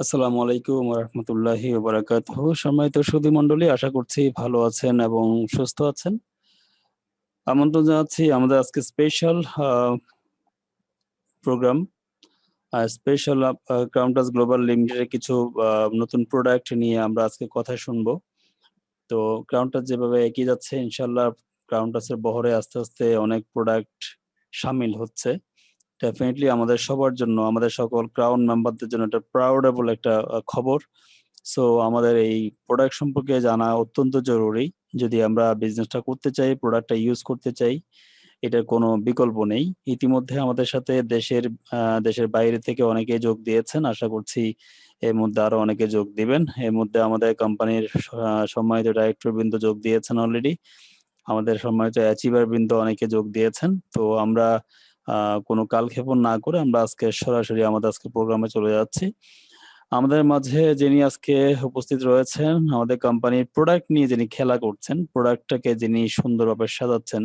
আসসালামু আলাইকুম ওয়া রাহমাতুল্লাহি ওয়া বারাকাতুহু। সম্মানিত সুধী মণ্ডলী, আশা করছি ভালো আছেন এবং সুস্থ আছেন। আমন্ত্রণ জানাচ্ছি আমাদের আজকে স্পেশাল প্রোগ্রাম স্পেশাল ক্রাউনটাস গ্লোবাল লিমিটেডের কিছু নতুন প্রোডাক্ট নিয়ে আমরা আজকে কথা শুনবো। তো ক্রাউনটাস যেভাবে এগিয়ে যাচ্ছে, ইনশাআল্লাহ ক্রাউনটাসের বহরে আস্তে আস্তে অনেক প্রোডাক্ট শামিল হচ্ছে। ডেফিনেটলি আমাদের সবার জন্য, আমাদের সকল ক্রাউন মেম্বারদের জন্য একটা প্রাউডেবল একটা খবর। সো আমাদের এই প্রোডাক্ট সম্পর্কে জানা অত্যন্ত জরুরি। যদি আমরা বিজনেসটা করতে চাই, প্রোডাক্টটা ইউজ করতে চাই, এটার কোনো বিকল্প নেই। ইতিমধ্যে আমাদের সাথে দেশের বাইরে থেকে অনেকে যোগ দিয়েছেন। আশা করছি এর মধ্যে আরো অনেকে যোগ দিবেন। এর মধ্যে আমাদের কোম্পানির সম্মানিত ডাইরেক্টর বৃন্দ যোগ দিয়েছেন অলরেডি। আমাদের সম্মানিত অ্যাচিভার বৃন্দ অনেকে যোগ দিয়েছেন। তো আমরা কোনো কালক্ষেপণ না করে আমরা আজকে সরাসরি আমাদের আজকে প্রোগ্রামে চলে যাচ্ছি। আমাদের মাঝে যিনি আজকে উপস্থিত রয়েছেন, আমাদের কোম্পানির প্রোডাক্ট নিয়ে যিনি খেলা করছেন, প্রোডাক্টটাকে যিনি সুন্দরভাবে সাজাচ্ছেন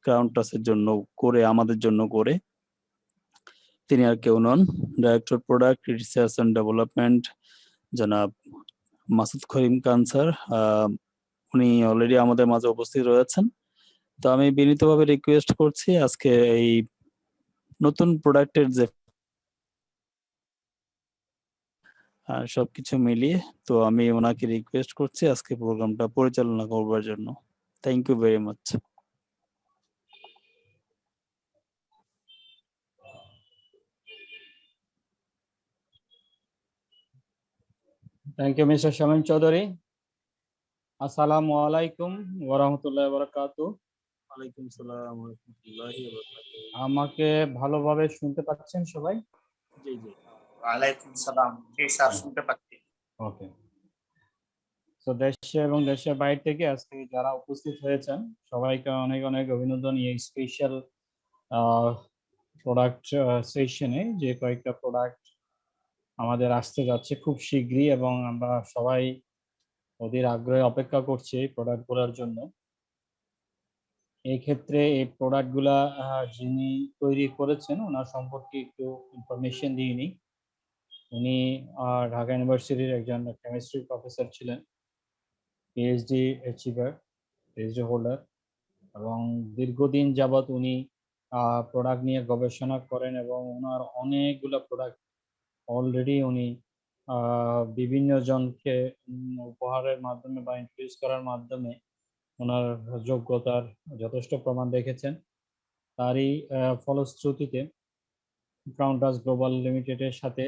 ক্রাউনটাসের জন্য করে, আমাদের জন্য করে, তিনি আর কেউ নন, director product research and development জনাব মাসুদ করিম খান স্যার। উনি অলরেডি আমাদের মাঝে উপস্থিত রয়েছেন। তো আমি বিনীতভাবে রিকোয়েস্ট করছি আজকে এই নতুন প্রোডাক্টের যে সবকিছু মিলিয়ে, তো আমি ওনাকে রিকোয়েস্ট করছি আজকে প্রোগ্রামটা পরিচালনা করবার জন্য। Thank you very much. Thank you, Mr. Shaman Chaudhary. Assalamu alaikum wa rahmatullahi wa barakatuh. ওয়ালাইকুম আসসালাম ওয়া রাহমাতুল্লাহি ওয়া বারাকাতুহু। আমাকে ভালোভাবে শুনতে পাচ্ছেন সবাই? জি জি। ওয়ালাইকুম সালাম। জি স্যার, শুনতে পাচ্ছি। ওকে। তো দেশে এবং দেশের বাইরে থেকে আজকে যারা উপস্থিত হয়েছেন সবাইকে অনেক অনেক অভিনন্দন এই স্পেশাল প্রোডাক্ট সেশনে। যে কয়েকটা প্রোডাক্ট আমাদের আসতে যাচ্ছে খুব শীঘ্রই এবং আমরা সবাই ওদের আগ্রহে অপেক্ষা করছি এই প্রোডাক্টগুলোর জন্য। এই ক্ষেত্রে এই প্রোডাক্টগুলা যিনি তৈরি করেছেন ওনার সম্পর্কে একটু ইনফরমেশন দিয়ে নিই। উনি ঢাকা ইউনিভার্সিটির একজন কেমিস্ট্রি প্রফেসর ছিলেন, পিএইচডি অ্যাচিভার, পিএইচডি হোল্ডার, এবং দীর্ঘদিন যাবৎ উনি প্রোডাক্ট নিয়ে গবেষণা করেন এবং ওনার অনেকগুলো প্রোডাক্ট অলরেডি উনি বিভিন্ন জনকে উপহারের মাধ্যমে বা ইন্ট্রোডিউস করার মাধ্যমে ওনার যোগ্যতার যথেষ্ট প্রমাণ রেখেছেন। তারই ফলশ্রুতিতে ক্রাউনটাস গ্লোবাল লিমিটেডের সাথে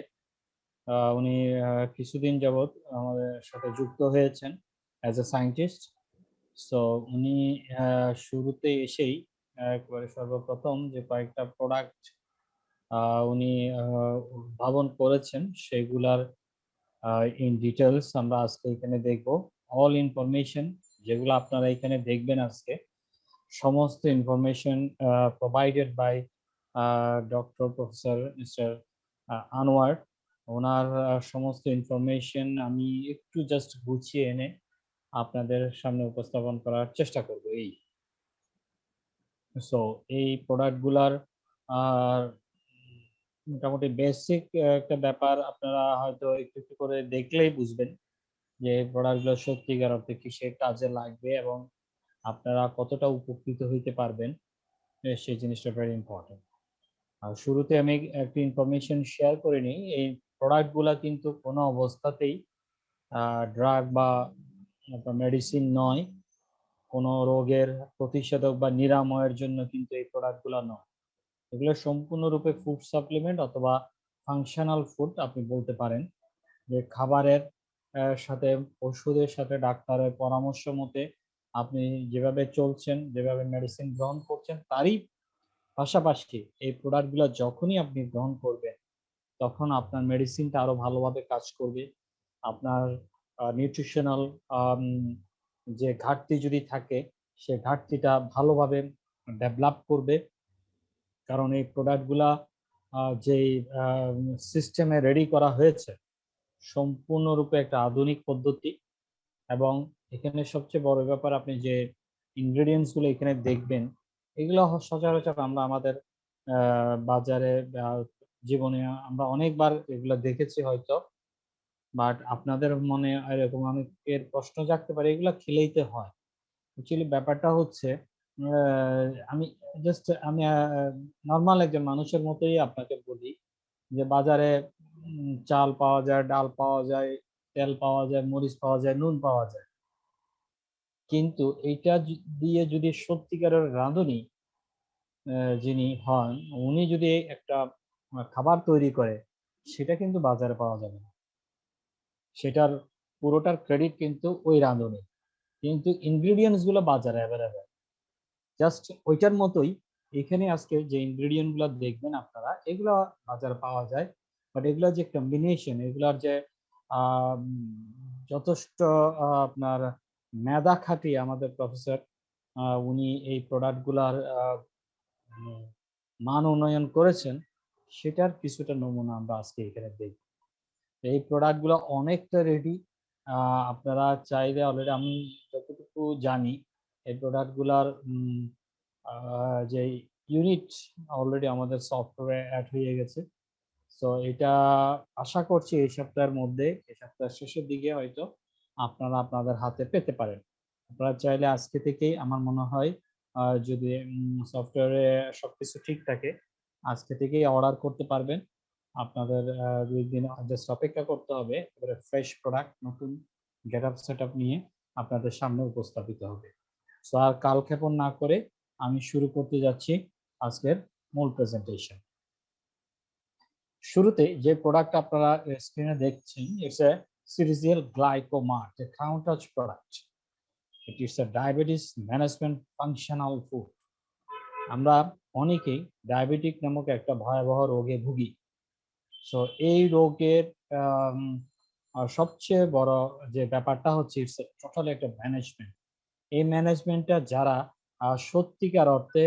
উনি কিছুদিন যাবৎ আমাদের সাথে যুক্ত হয়েছেন অ্যাজ এ সায়েন্টিস্ট। সো উনি শুরুতে এসেই একবারে সর্বপ্রথম যে কয়েকটা প্রোডাক্ট উনি উদ্ভাবন করেছেন সেগুলার ইন ডিটেলস আমরা আজকে এখানে দেখব। অল ইনফরমেশন যেগুলো আপনারা এখানে দেখবেন আজকে, সমস্ত information provided by doctor professor mister Anwar. ওনার সমস্ত ইনফরমেশন আমি একটু জাস্ট গুছিয়ে এনে আপনাদের সামনে উপস্থাপন করার চেষ্টা করব। সো এই প্রোডাক্টগুলার মোটামুটি বেসিক একটা ব্যাপার আপনারা হয়তো একটু একটু করে দেখলেই বুঝবেন যে এই প্রোডাক্টগুলো সত্যিকার অর্থে কিসের কাজে লাগবে এবং আপনারা কতটা উপকৃত হইতে পারবেন, সেই জিনিসটা ভেরি ইম্পর্টেন্ট। আর শুরুতে আমি একটা ইনফরমেশন শেয়ার করে নিই। এই প্রোডাক্টগুলা কিন্তু কোনো অবস্থাতেই ড্রাগ বা মেডিসিন নয়, কোনো রোগের প্রতিষেধক বা নিরাময়ের জন্য কিন্তু এই প্রোডাক্টগুলো নয়। এগুলো সম্পূর্ণরূপে ফুড সাপ্লিমেন্ট অথবা ফাংশনাল ফুড আপনি বলতে পারেন, যে খাবারের সাথে ওষুধের সাথে ডাক্তারের পরামর্শ মতে আপনি যেভাবে চলছেন, যেভাবে মেডিসিন গ্রহণ করছেন, তারই পাশাপাশি এই প্রোডাক্টগুলো যখনই আপনি গ্রহণ করবেন তখন আপনার মেডিসিনটা আরো ভালোভাবে কাজ করবে। আপনার নিউট্রিশনাল যে ঘাটতি যদি থাকে সে ঘাটতিটা ভালোভাবে ডেভেলপ করবে। কারণ এই প্রোডাক্টগুলা যেই সিস্টেমে রেডি করা হয়েছে সম্পূর্ণরূপে একটা আধুনিক পদ্ধতি, এবং এখানে সবচেয়ে বড় ব্যাপার আপনি যে ইনগ্রেডিয়েন্টসগুলো এখানে দেখবেন এগুলো সচরাচর আমরা আমাদের বাজারে জীবনে আমরা অনেকবার এগুলো দেখেছি হয়তো, বাট আপনাদের মনে এরকম অনেকের প্রশ্ন জাগতে পারে এগুলো খেলেই তো হয়। অ্যাকচুয়ালি ব্যাপারটা হচ্ছে আমি জাস্ট আমি নর্মাল একজন মানুষের মতোই আপনাকে বলি যে বাজারে চাল পাওয়া যায়, ডাল পাওয়া যায়, তেল পাওয়া যায়, মরিচ পাওয়া যায়, নুন পাওয়া যায়, কিন্তু এইটা দিয়ে যদি সত্যিকারের রাঁধুনি যিনি হন উনি যদি একটা খাবার তৈরি করে, সেটা কিন্তু বাজারে পাওয়া যাবে না। সেটার পুরোটার ক্রেডিট কিন্তু ওই রাঁধুনি, কিন্তু ইনগ্রিডিয়েন্টস গুলো বাজারে অ্যাভেলেবেল। জাস্ট ওইটার মতোই এখানে আজকে যে ইনগ্রিডিয়েন্ট গুলো দেখবেন আপনারা, এগুলো বাজারে পাওয়া যায়, বাট এগুলো যে কম্বিনেশন, এগুলার যে যথেষ্ট আপনার মেধা খাটিয়ে আমাদের প্রফেসর উনি এই প্রোডাক্ট গুলার মান উন্নয়ন করেছেন, সেটার কিছুটা নমুনা আমরা আজকে এখানে দেখব। এই প্রোডাক্ট গুলো অনেকটা রেডি, আপনারা চাইলে অলরেডি আমি যতটুকু জানি এই প্রোডাক্ট গুলার যে ইউনিট অলরেডি আমাদের সফটওয়্যারে অ্যাড হয়ে গেছে। সো এটা আশা করছি এই সপ্তাহের মধ্যে, এই সপ্তাহের শেষের দিকে হয়তো আপনারা আপনাদের হাতে পেতে পারেন। আপনারা চাইলে আজকে থেকেই, আমার মনে হয় যদি সফটওয়্যারে সবকিছু ঠিক থাকে, আজকে থেকেই অর্ডার করতে পারবেন। আপনাদের 2 দিন জাস্ট অপেক্ষা করতে হবে, এবারে ফ্রেশ প্রোডাক্ট নতুন গেট আপ সেট আপ নিয়ে আপনাদের সামনে উপস্থাপিত হবে। সো আর কালক্ষেপণ না করে আমি শুরু করতে যাচ্ছি আজকের মূল প্রেজেন্টেশন। শুরুতে যে প্রোডাক্ট আপনারা স্ক্রিনে দেখছেন, it's a Citizel Glycomart, a crown touch product. It is a diabetes management functional food. আমরা অনেকেই ডায়াবেটিক নামক একটা ভয়াবহ রোগে ভুগি। সো এই রোগের সবচেয়ে বড় যে ব্যাপারটা হচ্ছে ইটস টোটালি একটা ম্যানেজমেন্ট। এই ম্যানেজমেন্টটা যারা সত্যিকার অর্থে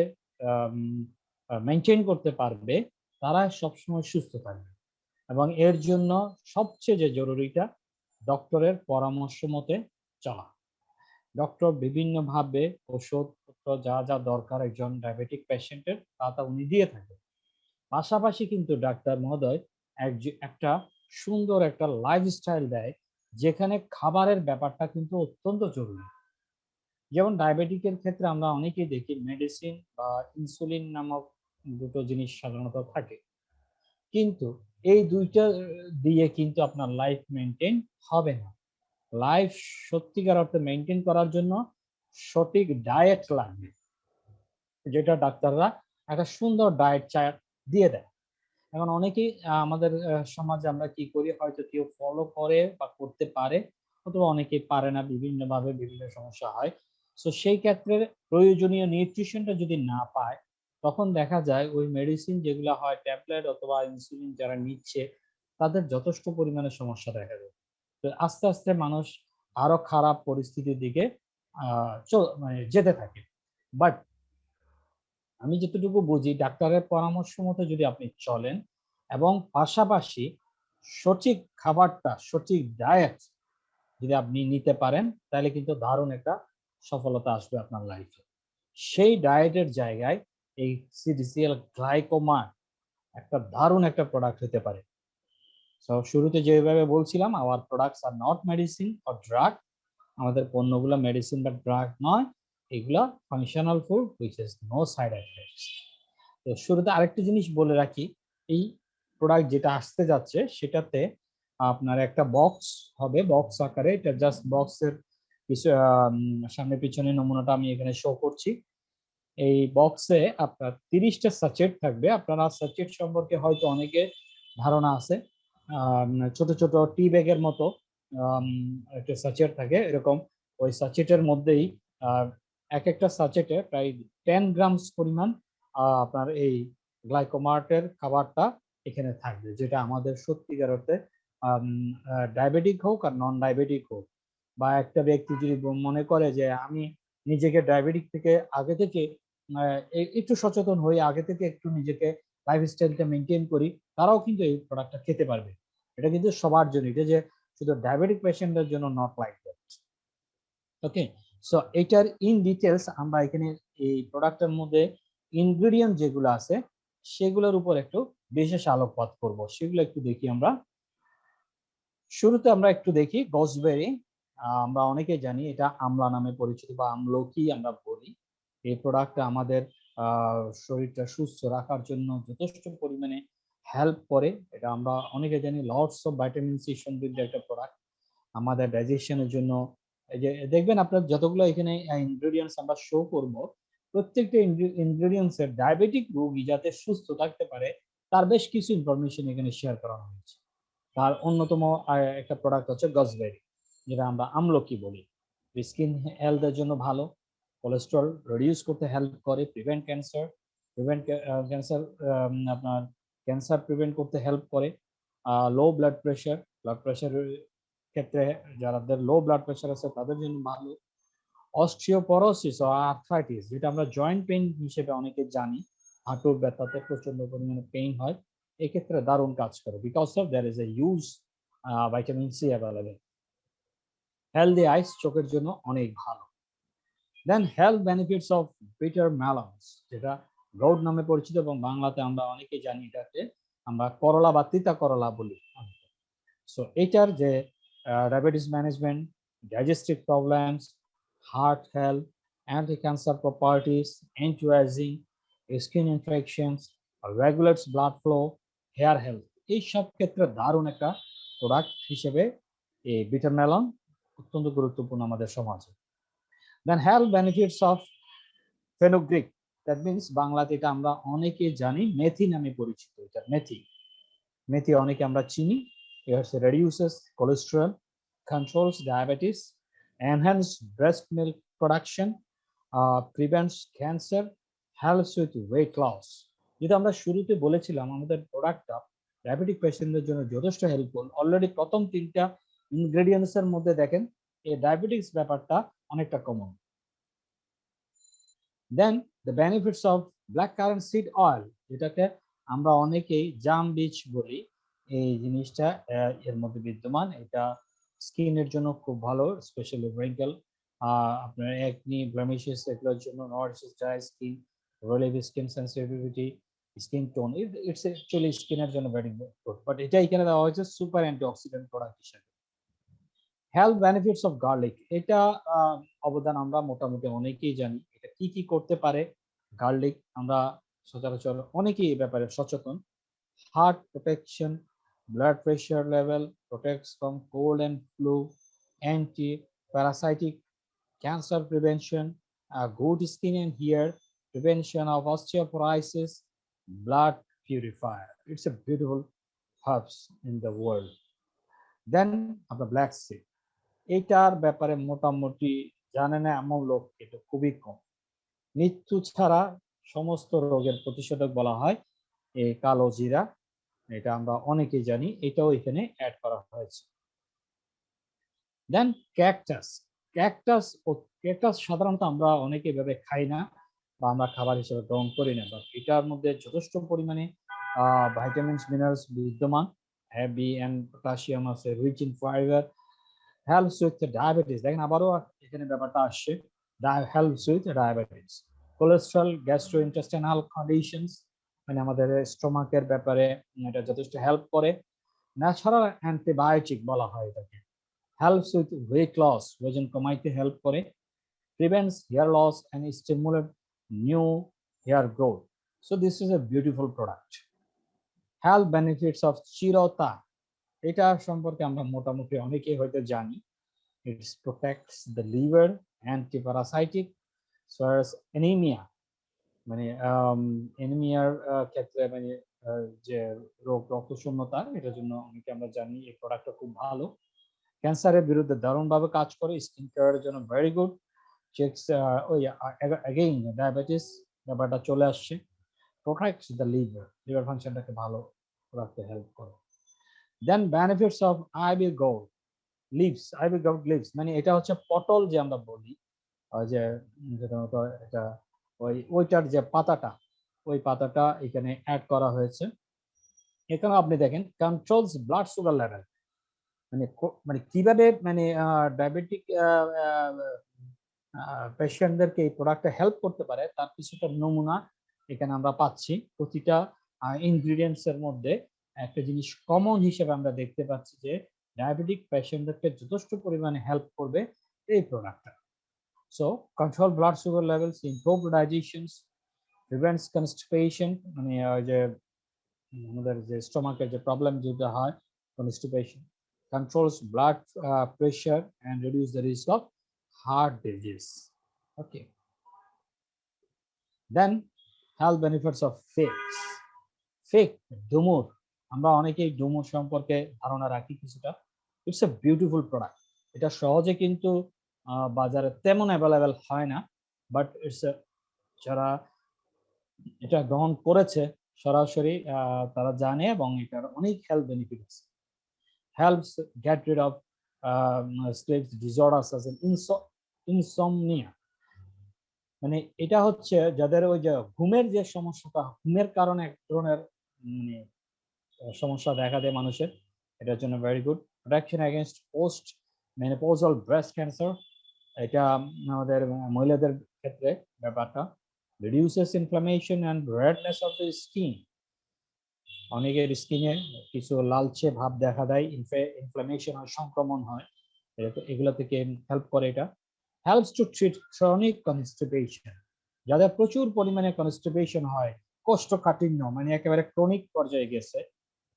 মেনটেন করতে পারবে, তারা সবসময় সুস্থ থাকবে। এবং এর জন্য সবচেয়ে যে জরুরিটা, ডক্টরের পরামর্শ মতে চলা। ডক্টর বিভিন্নভাবে ওষুধপত্র যা যা দরকার একজন ডায়াবেটিক পেশেন্টের, তা উনি দিয়ে থাকেন। পাশাপাশি কিন্তু ডাক্তার মহোদয় একটা সুন্দর একটা লাইফস্টাইল দেয়, যেখানে খাবারের ব্যাপারটা কিন্তু অত্যন্ত জরুরি। যেমন ডায়াবেটিকের ক্ষেত্রে আমরা অনেকেই দেখি মেডিসিন বা ইনসুলিন নামক দুটো জিনিস সাধারণত থাকে, কিন্তু এই দুইটা দিয়ে কিন্তু আপনার লাইফ মেনটেন হবে না। লাইফ সত্যিকার অর্থে মেনটেন করার জন্য সঠিক ডায়েট লাগবে, যেটা ডাক্তাররা একটা সুন্দর ডায়েট চার্ট দিয়ে দেয়। এখন অনেকেই আমাদের সমাজে আমরা কি করি, হয়তো কেউ ফলো করে বা করতে পারে, অথবা অনেকেই পারে না, বিভিন্নভাবে বিভিন্ন সমস্যা হয়। সো সেই ক্ষেত্রে প্রয়োজনীয় নিউট্রিশনটা যদি না পায়, তখন দেখা যায় ওই মেডিসিন যেগুলো হয় ট্যাবলেট অথবা ইনসুলিন যারা নিচ্ছে, তাদের যথেষ্ট পরিমাণে সমস্যা দেখা যায়। তো আস্তে আস্তে মানুষ আরো খারাপ পরিস্থিতির দিকে মানে যেতে থাকে। বাট আমি যতটুকু বুঝি, ডাক্তারের পরামর্শ মতো যদি আপনি চলেন এবং পাশাপাশি সঠিক খাবারটা, সঠিক ডায়েট যদি আপনি নিতে পারেন, তাহলে কিন্তু দারুণ একটা সফলতা আসবে আপনার লাইফে। সেই ডায়েটের জায়গায় এই সিডিসিএল গ্লাইকোমার্ট একটা দারুণ একটা প্রোডাক্ট হতে পারে। সো শুরুতে যেভাবে বলছিলাম, our products are not medicine or drug. আমাদের পণ্যগুলো মেডিসিন বা ড্রাগ নয়, এগুলা functional food which is no side effects. তো শুরুতে আরেকটা জিনিস বলে রাখি, এই প্রোডাক্ট যেটা আসতে যাচ্ছে সেটাতে আপনার একটা বক্স হবে, বক্স আকারে। এটা জাস্ট বক্সের কিছু সামনে পিছনে নমুনাটা আমি এখানে শো করছি। এই বক্সে আপনার 30টা সাচেট থাকবে। আপনারা সাচেট সম্পর্কে হয়তো অনেকে ধারণা আছে, ছোট ছোট টি ব্যাগের মতো একটা সাচেট থাকে এরকম। ওই সাচেটের মধ্যেই এক একটা সাচেটে প্রায় 10 গ্রামস পরিমাণ আপনার এই গ্লাইকোমার্টের খাবারটা এখানে থাকবে, যেটা আমাদের সত্যিকার অর্থে ডায়াবেটিক হোক আর নন ডায়াবেটিক হোক, বা একটা ব্যক্তি যদি মনে করে যে আমি নিজেকে ডায়াবেটিক থেকে আগে থেকে একটু সচেতন হয়ে আগে থেকে একটু নিজেকে লাইফস্টাইলটা মেনটেন করি, তারাও কিন্তু এই প্রোডাক্টটা খেতে পারবে। এটা কিন্তু সবার জন্য, এটা যে শুধু ডায়াবেটিক পেশেন্টদের জন্য not like that. Okay, so এটার ইন ডিটেলস আমরা এখানে এই প্রোডাক্টের মধ্যে ইনগ্রেডিয়েন্ট যেগুলো আছে সেগুলোর উপর একটু বিশেষ আলোকপাত করব। সেগুলো একটু দেখি আমরা। শুরুতে আমরা একটু দেখি গসবেরি। আমরা অনেকে জানি এটা আমলা নামে পরিচিত বা আমলকি আমরা বলি। এই প্রোডাক্টটা আমাদের শরীরটা সুস্থ রাখার জন্য যথেষ্ট পরিমাণে হেল্প করে। এটা আমরা অনেকে জানি লটস অফ ভিটামিন সি সমৃদ্ধ একটা প্রোডাক্ট আমাদের ডাইজেশনের জন্য। এই যে দেখবেন আপনার যতগুলো এখানে ইনগ্রেডিয়েন্টস আমরা শো করব, প্রত্যেকটা ইনগ্রেডিয়েন্টস এর ডায়াবেটিক রোগী যাতে সুস্থ থাকতে পারে তার বেশ কিছু ইনফরমেশন এখানে শেয়ার করা হয়েছে। তার অন্যতম একটা প্রোডাক্ট হচ্ছে গসবেরি, যেটা আমরা আমলকি বলি। স্কিন হেলথের জন্য ভালো, কোলেস্টেরল রিডিউস করতে হেল্প করে, প্রিভেন্ট ক্যান্সার, আপনার ক্যান্সার প্রিভেন্ট করতে হেল্প করে, লো ব্লাড প্রেশার ক্ষেত্রে যাদের লো ব্লাড প্রেশার আছে তাদের জন্য ভালো, অস্টিওপরোসিস ও আর্থ্রাইটিস যেটা আমরা জয়েন্ট পেইন হিসেবে অনেকে জানি, হাঁটুর ব্যথাতে প্রচন্ড পরিমাণে পেইন হয়, এক্ষেত্রে দারুণ কাজ করে because of there is a use vitamin C available. Healthy eyes চোখের জন্য অনেক ভালো। Then health benefits of bitter melons, যেটা গৌড নামে পরিচিত এবং বাংলাতে আমরা অনেকে জানি এটাকে আমরা করলা বা তিতা করলা বলি। সো এটার যে diabetes management, digestive problems, heart health, anti cancer properties, anti ageing, skin infections, regulates blood flow, hair health, এই সব ক্ষেত্রে দারুণ একটা প্রোডাক্ট হিসেবে এই বিটার মেলন অত্যন্ত গুরুত্বপূর্ণ আমাদের সমাজে। Then health benefits of fenugreek, that means বাংলাতে এটা আমরা অনেকে জানি মেথি নামে পরিচিত। এটা মেথি অনেকে আমরা চিনি। It reduces cholesterol, controls diabetes, enhances breast milk production, prevents cancer, helps with weight loss. যেটা আমরা শুরুতে বলেছিলাম আমাদের প্রোডাক্টটা ডায়াবেটিক পেশেন্টদের জন্য যথেষ্ট হেল্পফুল। অলরেডি প্রথম 3টা ইনগ্রেডিয়েন্টস এর মধ্যে দেখেন এই ডায়াবেটিক্স ব্যাপারটা অনেকটা common. Then the benefits of black currant seed oil, যেটাকে আমরা অনেকেই জাম বীজ বলি, এই জিনিসটা এর মধ্যে বিদ্যমান। এটা স্কিনের জন্য খুব ভালো, স্পেশালি রিঙ্কেল, আপনার একনি, ব্লেমিশেস এগুলোর জন্য, nourishes dry skin, relieve skin sensitivity, skin tone, it's actually স্কিনের জন্য ভেরি গুড। বাট এটা এখানে দেওয়া হয়েছে সুপার অ্যান্টিঅক্সিডেন্ট প্রোডাক্ট হিসেবে। হেলথ বেনিফিটস অফ গার্লিক, এটা অবদান আমরা মোটামুটি অনেকেই জানি। এটা কি কি করতে পারে গার্লিক, আমরা সচরাচর অনেকেই এই ব্যাপারে সচেতন। Heart protection, blood pressure level, protects from cold and flu, anti parasitic, cancer prevention, good skin and hair, prevention of osteoporosis, blood purifier. It's a beautiful herbs in the world. Then আপনার black C, এইটার ব্যাপারে মোটামুটি জানে না এমন লোক এটা খুবই কম। মৃত্যু ছাড়া সমস্ত রোগের প্রতিষেধক বলা হয় এই কালো জিরা, এটা আমরা অনেকেই জানি, এটাও এখানে অ্যাড করা হয়েছে। দেন ক্যাকটাস, ক্যাকটাস সাধারণত আমরা অনেকে এভাবে খাই না বা আমরা খাবার হিসেবে গ্রহণ করি না, বাট এটার মধ্যে যথেষ্ট পরিমাণে ভাইটামিনস মিনারেলস বিদ্যমান, বি অ্যান্ড পটাশিয়াম আছে, rich in fibre, helps with the diabetes, দেখেন আবারও এখানে ব্যাপারটা আসছে, helps with diabetes, cholesterol, gastrointestinal conditions, মানে আমাদের স্টোমাকের ব্যাপারে এটা যথেষ্ট হেল্প করে। ন্যাচারাল অ্যান্টিবায়োটিক বলা হয় এটাকে, helps with weight loss, ওজন কমাইতে হেল্প করে, prevents hair loss and stimulate new hair growth. So this is a beautiful product. Health benefits of চিরতা, এটা সম্পর্কে আমরা মোটামুটি অনেকেই হয়তো জানি। It protects the liver, anti-parasitic, so as anemia, মানে অ্যানিমিয়ার ক্ষেত্রে মানে যে রোগ রক্তশূন্যতা, এটার জন্য অনেকে আমরা জানি এই প্রোডাক্টটা খুব ভালো। ক্যান্সারের বিরুদ্ধে দারুণভাবে কাজ করে, স্কিন কেয়ারের জন্য ভেরি গুড। চেকস ওই অ্যাগেইন ডায়াবেটিস ব্যাপারটা চলে আসছে, প্রোটেক্টস দ্য লিভার ফাংশনটাকে ভালো রাখতে হেল্প করে। Then benefits of ivy gold leaves, ivy gold leaves মানে এটা হচ্ছে পটল যে আমরা বলি, যে এটা ওইটার যে পাতাটা, ওই পাতাটা এখানে অ্যাড করা হয়েছে। এখানে আপনি দেখেন কন্ট্রোলস ব্লাড সুগার লেভেল, মানে কিভাবে মানে ডায়াবেটিক পেশেন্টদেরকে এই প্রোডাক্টটা হেল্প করতে পারে তার কিছুটা নমুনা এখানে আমরা পাচ্ছি। প্রতিটা ইনগ্রিডিয়েন্টস এর মধ্যে একটা জিনিস কমন হিসেবে আমরা দেখতে পাচ্ছি যে ডায়াবেটিক পেশেন্টদেরকে যথেষ্ট পরিমাণে হেল্প করবে এই প্রোডাক্টটা। So control blood sugar levels, improve digestions, prevents constipation, মানে যে আমাদের যে স্টোমাকের যে প্রবলেম যেটা হয় constipation, controls blood pressure and reduce the risk of heart disease. Okay. Then health benefits of figs. Fig, ডুমুর, আমরা অনেকেই ডুমুর সম্পর্কে ধারণা রাখি কিছুটা। It's a beautiful product. এটা সহজে কিন্তু বাজারে তেমন অ্যাভেলেবেল হয় না, বাট ইটস যারা এটা গ্রহণ করেছে সরাসরি তারা জানে এবং এটার অনেক হেলথ বেনিফিট আছে। helps get rid of sleep disorders as in insomnia, মানে এটা হচ্ছে যাদের ওই যে ঘুমের যে সমস্যাটা, ঘুমের কারণে এক ধরনের মানে সমস্যা দেখা দেয় মানুষের, এটার জন্য very good. Protection against post menopausal breast cancer, এটা আমাদের মহিলাদের ক্ষেত্রে ব্যাপারটা। Reduces inflammation and redness of the skin, অনেকের স্কিনে কিছু লালচে ভাব দেখা দেয়, ইনফ্লামেশন হয়, সংক্রমণ হয়, এগুলো থেকে হেল্প করে এটা। Helps to treat chronic constipation, যাদের প্রচুর পরিমাণে কনস্টিপেশন হয়, কোষ্ঠকাঠিন্য মানে একেবারে ক্রনিক পর্যায়ে গেছে,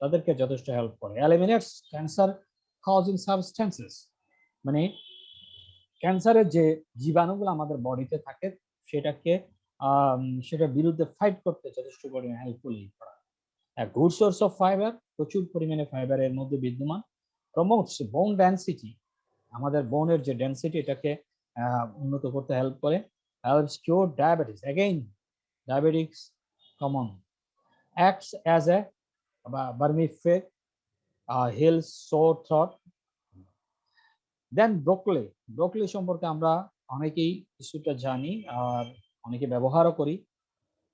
তাদেরকে যথেষ্ট হেল্প করে। এলিমিনেটস ক্যান্সার কজিং সাবস্টেন্সেস, মানে ক্যান্সারের যে জীবাণুগুলো আমাদের বডিতে থাকে সেটাকে সেটার বিরুদ্ধে ফাইট করতে যথেষ্ট পরিমাণে হেল্পফুল এই product. Good source of fibre, প্রচুর পরিমাণে ফাইবার এর মধ্যে বিদ্যমান। প্রমোটস বোন ডেন্সিটি, আমাদের বোনের যে ডেন্সিটি এটাকে উন্নত করতে হেল্প করে। Helps cure diabetes, again diabetics common. Acts as a vermifuge, heals sore throat. Then broccoli, broccoli সম্পর্কে আমরা অনেকেই কিছুটা জানি আর অনেকে ব্যবহারও করি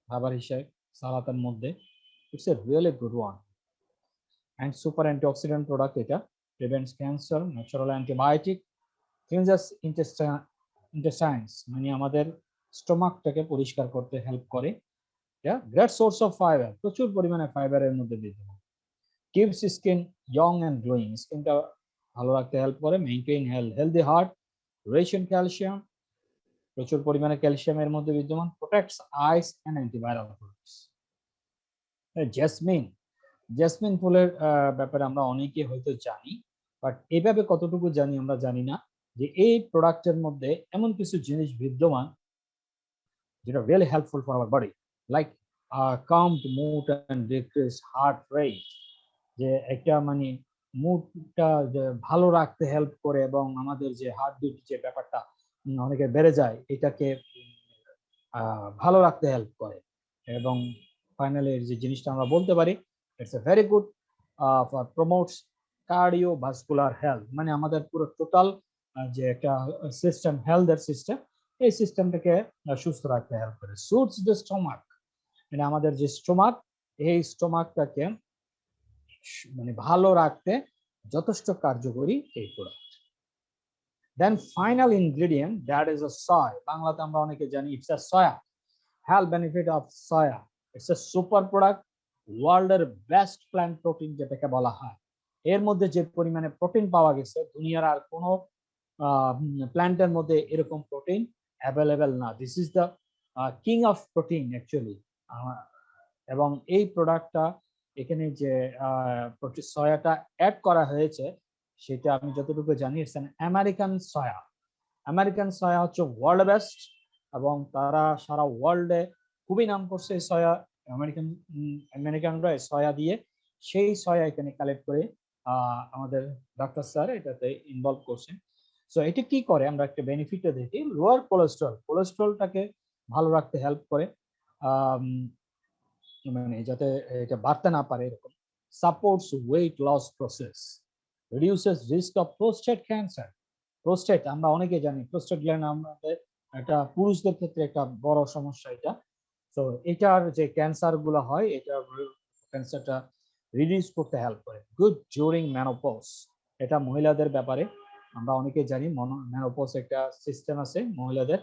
খাবার হিসেবে সালাতের মধ্যে। It's a really good one and super antioxidant product. এটা prevents cancer, natural antibiotic, cleanses intestines, মানে আমাদের স্টোমাকটাকে পরিষ্কার করতে হেল্প করে। গ্রেট সোর্স অফ ফাইবার, প্রচুর পরিমাণে ফাইবারের মধ্যে বিদ্যমান। Keeps skin young and glowing, স্কিনটা ভালো রাখতে হেল্প করে। মেইনটেইন হেলদি হার্ট, রেশন ক্যালসিয়াম, প্রচুর পরিমাণে ক্যালসিয়ামের মধ্যে বিদ্যমান। Protects eyes and antiviral products. Jasmine, jasmine ফুলের ব্যাপারে আমরা অনেকে হয়তো জানি, বাট এইভাবে কতটুকু জানি আমরা জানি না যে এই প্রোডাক্টের মধ্যে এমন কিছু জিনিস বিদ্যমান যেটা really helpful for our body, like calmed mood and decrease heart rate, যে একটা মানে মুডটা ভালো রাখতে হেল্প করে এবং আমাদের যে হার্ট বিট যে ব্যাপারটা অনেকে বেড়ে যায় এটাকে ভালো রাখতে হেল্প করে। এবং ফাইনালি যে জিনিসটা আমরা বলতে পারি, it's a very good for promotes cardiovascular health, মানে আমাদের পুরো টোটাল যে একটা সিস্টেম, হেলথের সিস্টেম, এই সিস্টেমটাকে সুস্থ রাখতে হেল্প করে। সুটস দ্য স্টোমাক, মানে আমাদের যে স্টোমাক, এই স্টোমাকটাকে মানে ভালো রাখতে যথেষ্ট কার্যকরী এই product. Then final ingredient, that is a soy, বাংলাতে আমরা অনেকে জানি it's a soya. Health benefit of soya, it's a super product, ওয়ার্ল্ডের বেস্ট প্ল্যান্ট প্রোটিন যেটাকে বলা হয়। এর মধ্যে যে পরিমাণে প্রোটিন পাওয়া গেছে দুনিয়ার আর কোনো প্ল্যান্টের মধ্যে এরকম প্রোটিন অ্যাভেলেবেল না। This is the king of protein actually. এবং এই প্রোডাক্টটা এখানে যে সয়াটা অ্যাড করা হয়েছে সেটা আমি যতটুকু জানি it's an American soya. American soya হচ্ছে ওয়ার্ল্ড বেস্ট এবং তারা সারা ওয়ার্ল্ডে খুবই নাম করছে সয়া। আমেরিকানরা সয়া দিয়ে সেই সয়া এখানে কালেক্ট করে আমাদের ডাক্তার স্যার এটাতে ইনভলভ করছেন। সো এটা কি করে আমরা একটা বেনিফিটটা দেখি, লোয়ার কোলেস্ট্রল, কোলেস্ট্রলটাকে ভালো রাখতে হেল্প করে, মানে যাতে এটা বাড়তে না পারে এরকম। Supports weight loss process, reduces risk of prostate cancer. Prostate আমরা অনেকে জানি, প্রোস্টেট গ্ল্যান্ড আমাদের একটা পুরুষদের ক্ষেত্রে একটা বড় সমস্যা এটা। তো এটার যে ক্যান্সার গুলো হয় এটা ক্যান্সারটা রিডিউস করতে হেল্প করে। গুড ডিউরিং মেনোপজ, এটা মহিলাদের ব্যাপারে আমরা অনেকে জানি, মেনোপজ একটা সিস্টেম আছে মহিলাদের,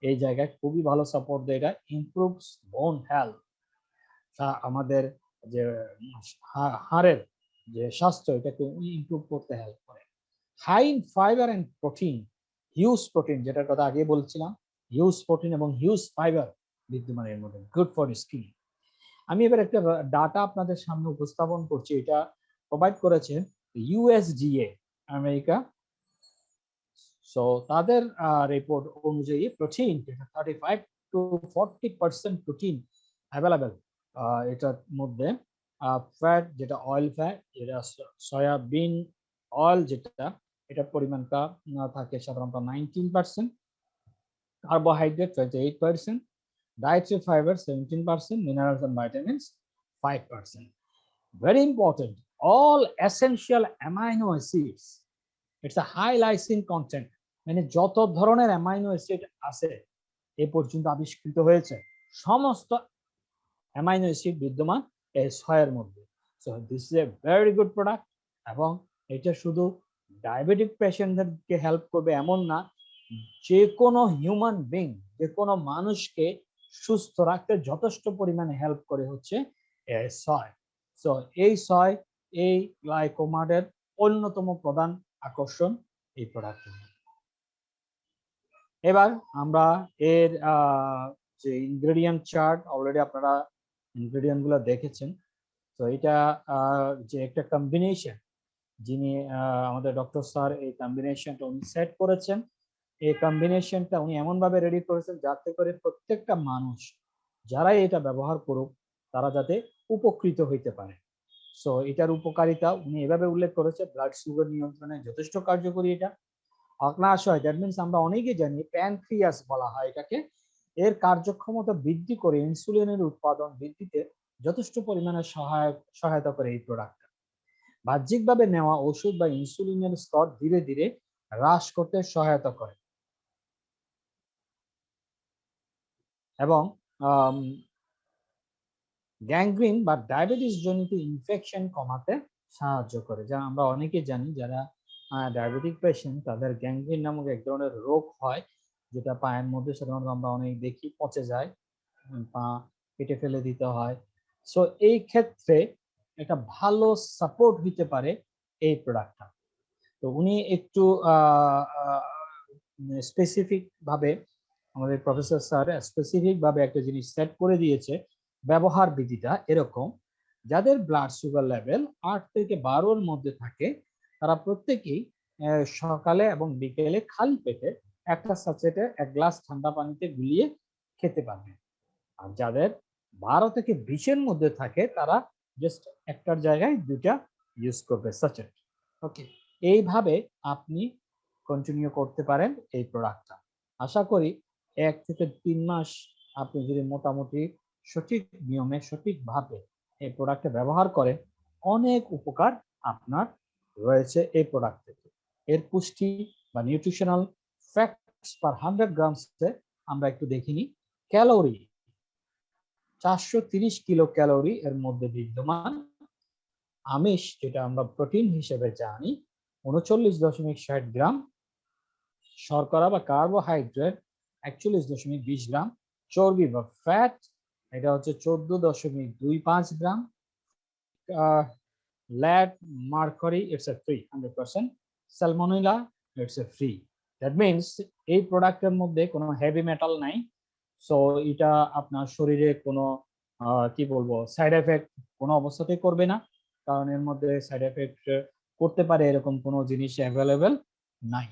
এই জায়গায় খুবই ভালো সাপোর্ট দেয়। এটা ইমপ্রুভস বোন হেলথ, আমাদের যে হাড়ের যে স্বাস্থ্য এটাকে ইমপ্রুভ করতে হেল্প করে। High in fibre and protein, huge protein, যেটার কথা আগে বলছিলাম, হিউজ প্রোটিন এবং হিউজ ফাইবার বিদ্যমান এর মধ্যে, গুড ফর স্কিন। আমি এবার একটা ডাটা আপনাদের সামনে উপস্থাপন করছি। এটা প্রোভাইড করেছে ইউএসডিএ আমেরিকা। সো তাদের রিপোর্ট অনুযায়ী প্রোটিন 35 to 40% প্রোটিন অ্যাভেলেবেল এটার মধ্যে। ফ্যাট, যেটা অয়েল ফ্যাট, যেটা সয়াবিন অয়েল, যেটা এটার পরিমাণটা থাকে সাধারণত 19%, carbohydrate 28%, dietary fiber 17%, minerals and vitamins 5%. Very important, all essential amino acids. It's a high lysine content, মানে যত ধরনের অ্যামাইনো অ্যাসিড আছে এ পর্যন্ত আবিষ্কৃত হয়েছে সমস্ত অ্যামাইনো অ্যাসিড বিদ্যমান এই সয়ের মধ্যে। So this is a very good product, এবং এটা শুধু ডায়াবেটিক পেশেন্টদেরকে হেল্প করবে এমন না, যে কোনো হিউম্যান বিং, যে কোনো মানুষকে সুস্থ রাখতে যথেষ্ট পরিমাণে হেল্প করে হচ্ছে এই সয়। সো এই সয়, এই গ্লাইকোমার্টের অন্যতম প্রধান আকর্ষণ এই প্রোডাক্টের। এবার আমরা এর যে ইনগ্রেডিয়েন্ট চার্ট, অলরেডি আপনারা ইনগ্রেডিয়েন্ট গুলো দেখেছেন। তো এটা যে একটা কম্বিনেশন, যিনি আমাদের ডক্টর স্যার এই কম্বিনেশনটা উনি সেট করেছেন। এই কম্বিনেশনটা উনি এমন ভাবে রেডি করেছেন যাতে করে প্রত্যেকটা মানুষ যারাই এটা ব্যবহার করুক তারা যাতে উপকৃত হইতে পারে। সো এটার উপকারিতা উনি এভাবে উল্লেখ করেছে, ব্লাড সুগার নিয়ন্ত্রণে যথেষ্ট কার্যকরী এটা। অগ্নাশয়, দ্যাট মিনস আমরা অনেকেই জানি প্যানক্রিয়াস বলা হয় এটাকে, এর কার্যক্ষমতা বৃদ্ধি করে ইনসুলিনের উৎপাদন বৃদ্ধিতে যথেষ্ট পরিমাণে সহায়তা করে এই প্রোডাক্ট। বাহ্যিকভাবে নেওয়া ওষুধ বা ইনসুলিনের স্তর ধীরে ধীরে হ্রাস করতে সহায়তা করে, এবং গ্যাংগ্রিন বা ডায়াবেটিস জনিত ইনফেকশন কমাতে সাহায্য করে। যা আমরা অনেকে জানি, যারা ডায়াবেটিক পেশেন্ট তাদের গ্যাংগ্রিন নামক এক ধরনের রোগ হয়, যেটা পায়ের মধ্যে সাধারণত আমরা অনেক দেখি পচে যায়, পা কেটে ফেলে দিতে হয়। সো এই ক্ষেত্রে একটা ভালো সাপোর্ট হতে পারে এই প্রোডাক্টটা। তো উনি একটু স্পেসিফিক ভাবে, আমাদের প্রফেসর স্যার স্পেসিফিক ভাবে একটা জিনিস সেট করে দিয়েছে। ব্যবহার বিধিটা এরকম, যাদের ব্লাড সুগার লেভেল 8 থেকে 12-র মধ্যে থাকে তারা প্রত্যেকেই সকালে এবং বিকেলে খালি পেটে একটা সাচেটে 1 গ্লাস ঠান্ডা পানিতে গুলিয়ে খেতে পারবে। আর যাদের 12 থেকে 20-এর মধ্যে থাকে তারা জাস্ট একটার জায়গায় 2টা ইউজ করবে সাচেট। ওকে, এইভাবে আপনি কন্টিনিউ করতে পারেন এই প্রোডাক্টটা। আশা করি 1 থেকে 3 মাস আপনি যদি মোটামুটি সঠিক নিয়মে সঠিকভাবে এই প্রোডাক্টটা ব্যবহার করে, অনেক উপকার আপনার রয়েছে এই প্রোডাক্ট থেকে। এর পুষ্টি বা নিউট্রিশনাল ফ্যাক্টস পার 100 গ্রামসে আমরা একটু দেখিনি। ক্যালোরি 430 কিলো ক্যালোরি এর মধ্যে বিদ্যমান। আমিষ, যেটা আমরা প্রোটিন হিসেবে জানি, 39.60 গ্রাম। শর্করা বা কার্বোহাইড্রেট 41.20 গ্রাম। চর্বি বা ফ্যাট এটা হচ্ছে 14.25 গ্রাম। lead, mercury, it's a free 100%. Salmonella, it's a free. That means এই প্রোডাক্টের মধ্যে কোনো হেভি মেটাল নাই। সো এটা আপনার শরীরে কোনো কি বলবো সাইড এফেক্ট কোনো অবস্থাতেই করবে না, কারণ এর মধ্যে সাইড এফেক্ট করতে পারে এরকম কোনো জিনিস অ্যাভেলেবেল নাই।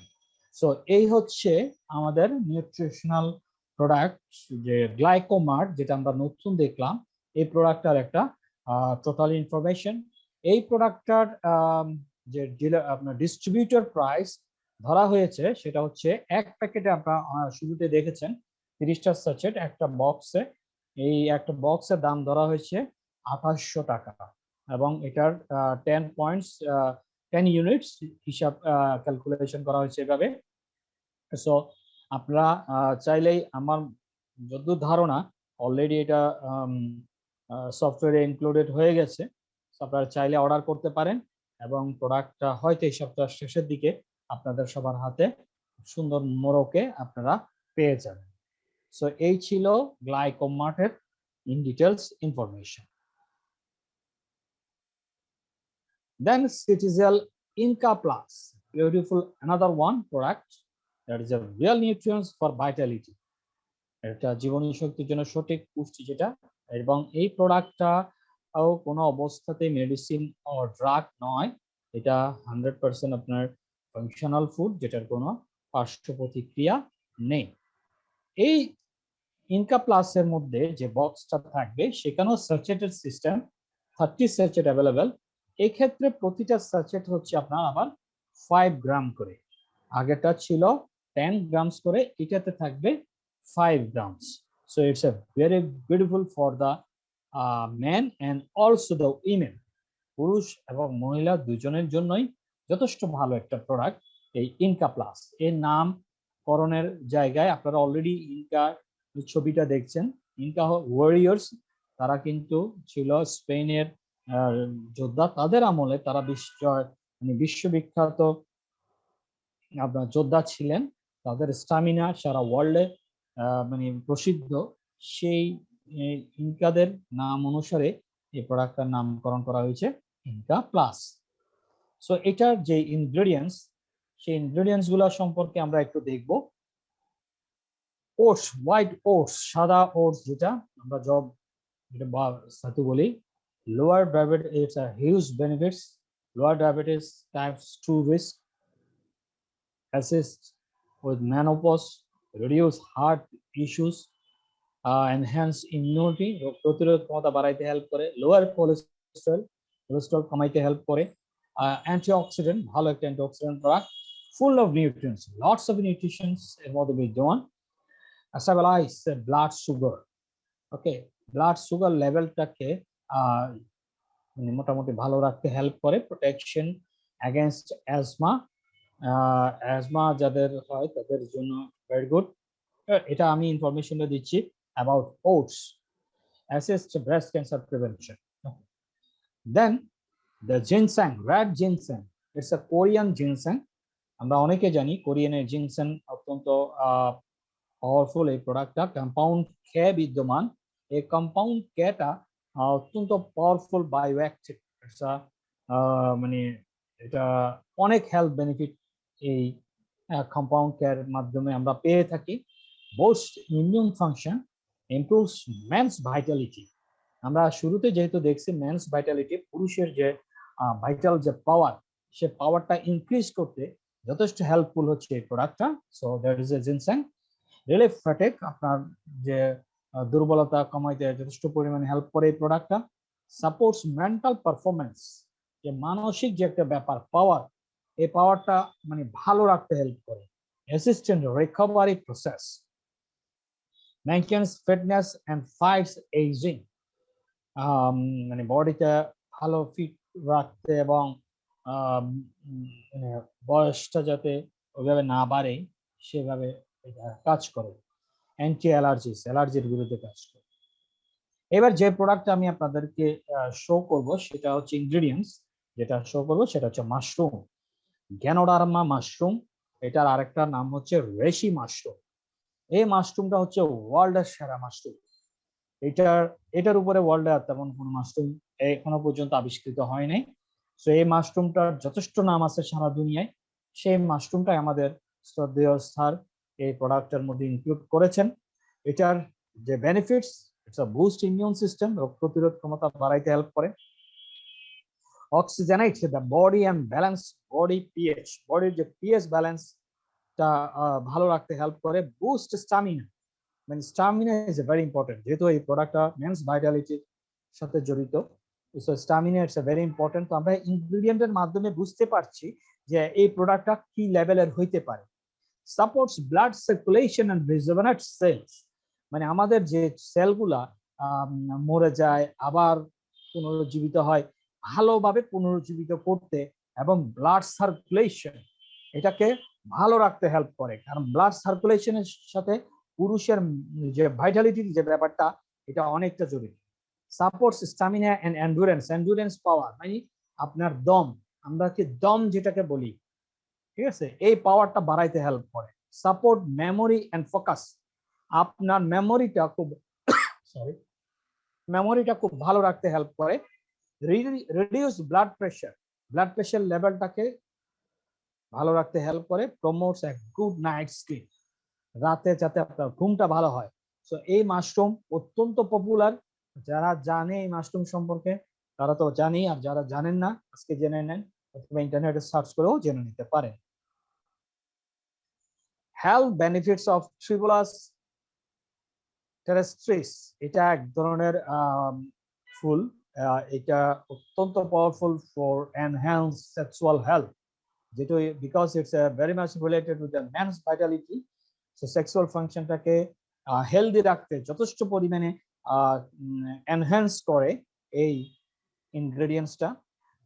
সো এই হচ্ছে আমাদের নিউট্রিশনাল প্রোডাক্ট, যে গ্লাইকোমার্ট, যেটা আমরা নতুন দেখলাম, এই প্রোডাক্টটার একটা টোটাল ইনফরমেশন। এই প্রোডাক্টটার যে আপনার ডিস্ট্রিবিউটর প্রাইস ধরা হয়েছে সেটা হচ্ছে এক প্যাকেটে, আপনারা শুরুতে দেখেছেন 30টা সাচেট একটা বক্সে, এই একটা বক্সের দাম ধরা হয়েছে 2800 টাকা, এবং এটার 10 ইউনিটস হিসাব ক্যালকুলেশন করা হয়েছে এভাবে। সো আপনারা চাইলেই, আমার যতদূর ধারণা অলরেডি এটা সফটওয়্যারে ইনক্লুডেড হয়ে গেছে, আপনারা চাইলে অর্ডার করতে পারেন, এবং প্রোডাক্টটা হয়তো এই সপ্তাহের শেষের দিকে আপনাদের সবার হাতে সুন্দর মোড়কে আপনারা পেয়ে যাবেন। সো এই ছিল গ্লাইকোমার্টের in details information. Then Citizel Inca Plus, beautiful another one product that is a real nutrients for vitality. এটা জীবনী শক্তির জন্য সঠিক পুষ্টি যেটা, এবং এই প্রোডাক্টটা কোনো অবস্থাতে মেডিসিন ও ড্রাগ নয়, এটা 100% আপনার ফাংশনাল ফুড যেটার কোনো পার্শ্ব প্রতিক্রিয়া নেই। এই ইনকা প্লাসের মধ্যে যে বক্সটা থাকবে সেখানেও স্যাচেটেড সিস্টেম, 30 স্যাচেট অ্যাভেলেবেল। এই ক্ষেত্রে প্রতিটা স্যাচেট হচ্ছে আপনার আবার 5 গ্রাম করে, আগেটা ছিল 10 গ্রামস করে, এটাতে থাকবে 5 grams. So it's a very beautiful for the men and also the women. পুরুষ এবং মহিলা দুজনের জন্যই যথেষ্ট ভালো একটা প্রোডাক্ট এই ইনকা প্লাস। এর নামকরণের জায়গায় আপনারা অলরেডি ইনকা ছবিটা দেখছেন। ইনকা ওয়ারিয়র্স, তারা কিন্তু ছিল স্পেনের যোদ্ধা, তাদের আমলে তারা বিশ্ববিখ্যাত আপনার যোদ্ধা ছিলেন, তাদের স্টামিনা সারা ওয়ার্ল্ডে মানে প্রসিদ্ধ। সেই ইনকাদের নাম অনুসারে এই প্রোডাক্টটার নামকরণ করা হয়েছে ইনকা প্লাস। সো এটার যে ইনগ্রেডিয়েন্টস, সেই ইনগ্রেডিয়েন্টস গুলো সম্পর্কে আমরা একটু দেখব। ওটস, হোয়াইট ওটস, সাদা ওটস, যেটা আমরা যেটা সাথে বলি। Lower diabetes, it's a huge benefits. Lower diabetes types 2 risk, assist with menopause, reduce heart issues, enhance immunity, রোগ প্রতিরোধ ক্ষমতা বাড়াইতে হেল্প করে, লোয়ার কোলেস্টেরল কমাইতে হেল্প করে, অ্যান্টিঅক্সিডেন্ট, ভালো একটা antioxidant product, full of nutrients, lots of nutritions এর মধ্যে বিদ্যমান। স্টেবিলাইজ ব্লাড সুগার, ওকে, ব্লাড সুগার লেভেলটাকে মোটামুটি ভালো রাখতে হেল্প করে, প্রোটেকশন অ্যাগেনস্ট অ্যাজমা, অ্যাজমা যাদের হয় তাদের জন্য ভেরি গুড। এটা আমি ইনফরমেশনটা দিচ্ছি about oats. Assist breast cancer prevention. Then the ginseng, red ginseng, it's a Korean ginseng. আমরা অনেকে জানি কোরিয়ানের জিনসেং অত্যন্ত পাওয়ারফুল। এই প্রোডাক্টটা কম্পাউন্ড কে বিদ্যমান। এই কম্পাউন্ড কেটা অত্যন্ত পাওয়ারফুল বায়োঅ্যাক্টিভ, মানে এটা অনেক হেলথ বেনিফিট এই কম্পাউন্ড কেয়ার মাধ্যমে আমরা পেয়ে থাকি। Boost immune function, improves men's vitality. আমরা শুরুতে যেহেতু দেখছি মেন্স ভাইটালিটি, পুরুষের যে ভাইটাল যে পাওয়ার, সে পাওয়ারটা ইনক্রিজ করতে যথেষ্ট হেল্পফুল হচ্ছে এই প্রোডাক্টটা। So that is a ginseng. Relief fatigue, আপনার যে দুর্বলতা কমাইতে যথেষ্ট পরিমাণে হেল্প করে এই প্রোডাক্টটা। সাপোর্টস মেন্টাল পারফরমেন্স, যে মানসিক যে একটা ব্যাপার পাওয়ার, এই পাওয়ারটা মানে ভালো রাখতে হেল্প করে। Assistant recovery process, maintains fitness and fights aging, মানে বডিটা ভালো ফিট রাখতে এবং বয়সটা যাতে ওইভাবে না বাড়ে সেভাবে এটা কাজ করে। অ্যান্টি অ্যালার্জিস, অ্যালার্জির বিরুদ্ধে কাজ করে। এবার যে প্রোডাক্ট আমি আপনাদেরকে শো করব সেটা হচ্ছে ইনগ্রেডিয়েন্টস, যেটা শো করব সেটা হচ্ছে মাশরুম, গ্যানোডার্মা মাশরুম। এটার আরেকটা নাম হচ্ছে রেশি মাশরুম। এই মাশরুমটা হচ্ছে ওয়ার্ল্ডের সেরা মাশরুম। এটার উপরে ওয়ার্ল্ডে তেমন কোনো মাশরুম এখনো পর্যন্ত আবিষ্কৃত হয় নাই। সো এই মাশরুমটার যথেষ্ট নাম আছে সারা দুনিয়ায়। সেই মাশরুমটাই আমাদের শ্রদ্ধেয় স্যার এই প্রোডাক্টের মধ্যে ইনক্লুড করেছেন। এটার যে benefits, it's a boost immune system, রোগ প্রতিরোধ ক্ষমতা বাড়াইতে হেল্প করে। Oxygenates the body and balance body pH, বডির যে পিএইচ ব্যালেন্সটা ভালো রাখতে হেল্প করে। বুস্ট স্টামিনা, মানে স্টামিনা ইজ ভেরি ইম্পর্টেন্ট, যেহেতু এই প্রোডাক্টটা মেন্স ভাইটালিটির সাথে জড়িত। So stamina it's very important. তো আমরা ইনগ্রেডিয়েন্টের মাধ্যমে বুঝতে পারছি যে এই প্রোডাক্টটা কি লেভেলের হইতে পারে। Supports blood circulation and rejuvenate cells, মানে আমাদের যে সেলগুলা মরে যায় আবার পুনরুজ্জীবিত হয়, ভালোভাবে পুনরুজ্জীবিত করতে এবং ব্লাড সার্কুলেশন এটাকে ভালো রাখতে হেল্প করে। কারণ ব্লাড সার্কুলেশনের সাথে পুরুষের যে ভাইটালিটির যে ব্যাপারটা, এটা অনেকটা জড়িত। সাপোর্টস স্টামিনা এন্ড এন্ডুরেন্স পাওয়ার, মানে আপনার দম, আমরা কি দম যেটাকে বলি, ঠিক আছে, এই পাওয়ারটা বাড়াইতে হেল্প করে। সাপোর্ট মেমোরি এন্ড ফোকাস, আপনার মেমোরিটা খুব ভালো রাখতে হেল্প করে। রিডিউস ব্লাড প্রেশার লেভেলটাকে ভালো রাখতে হেল্প করে। Promotes a good night sleep, রাতে যাতে আপনার ঘুমটা ভালো হয়। সো এই মাশরুম অত্যন্ত পপুলার। যারা জানে এই মাশরুম সম্পর্কে তারা তো জানি, আর যারা জানেন না আজকে জেনে নেন, অথবা ইন্টারনেটে সার্চ করেও জেনে নিতে পারেন। Health benefits of tribulus terrestris, এটা এক ধরনের ফুল। এটা অত্যন্ত powerful for enhance sexual health, যেটা because it's very much related with the men's vitality. So sexual ফাংশনটাকে হেলদি রাখতে যথেষ্ট পরিমাণে এনহ্যান্স করে এই ইনগ্রেডিয়েন্টসটা।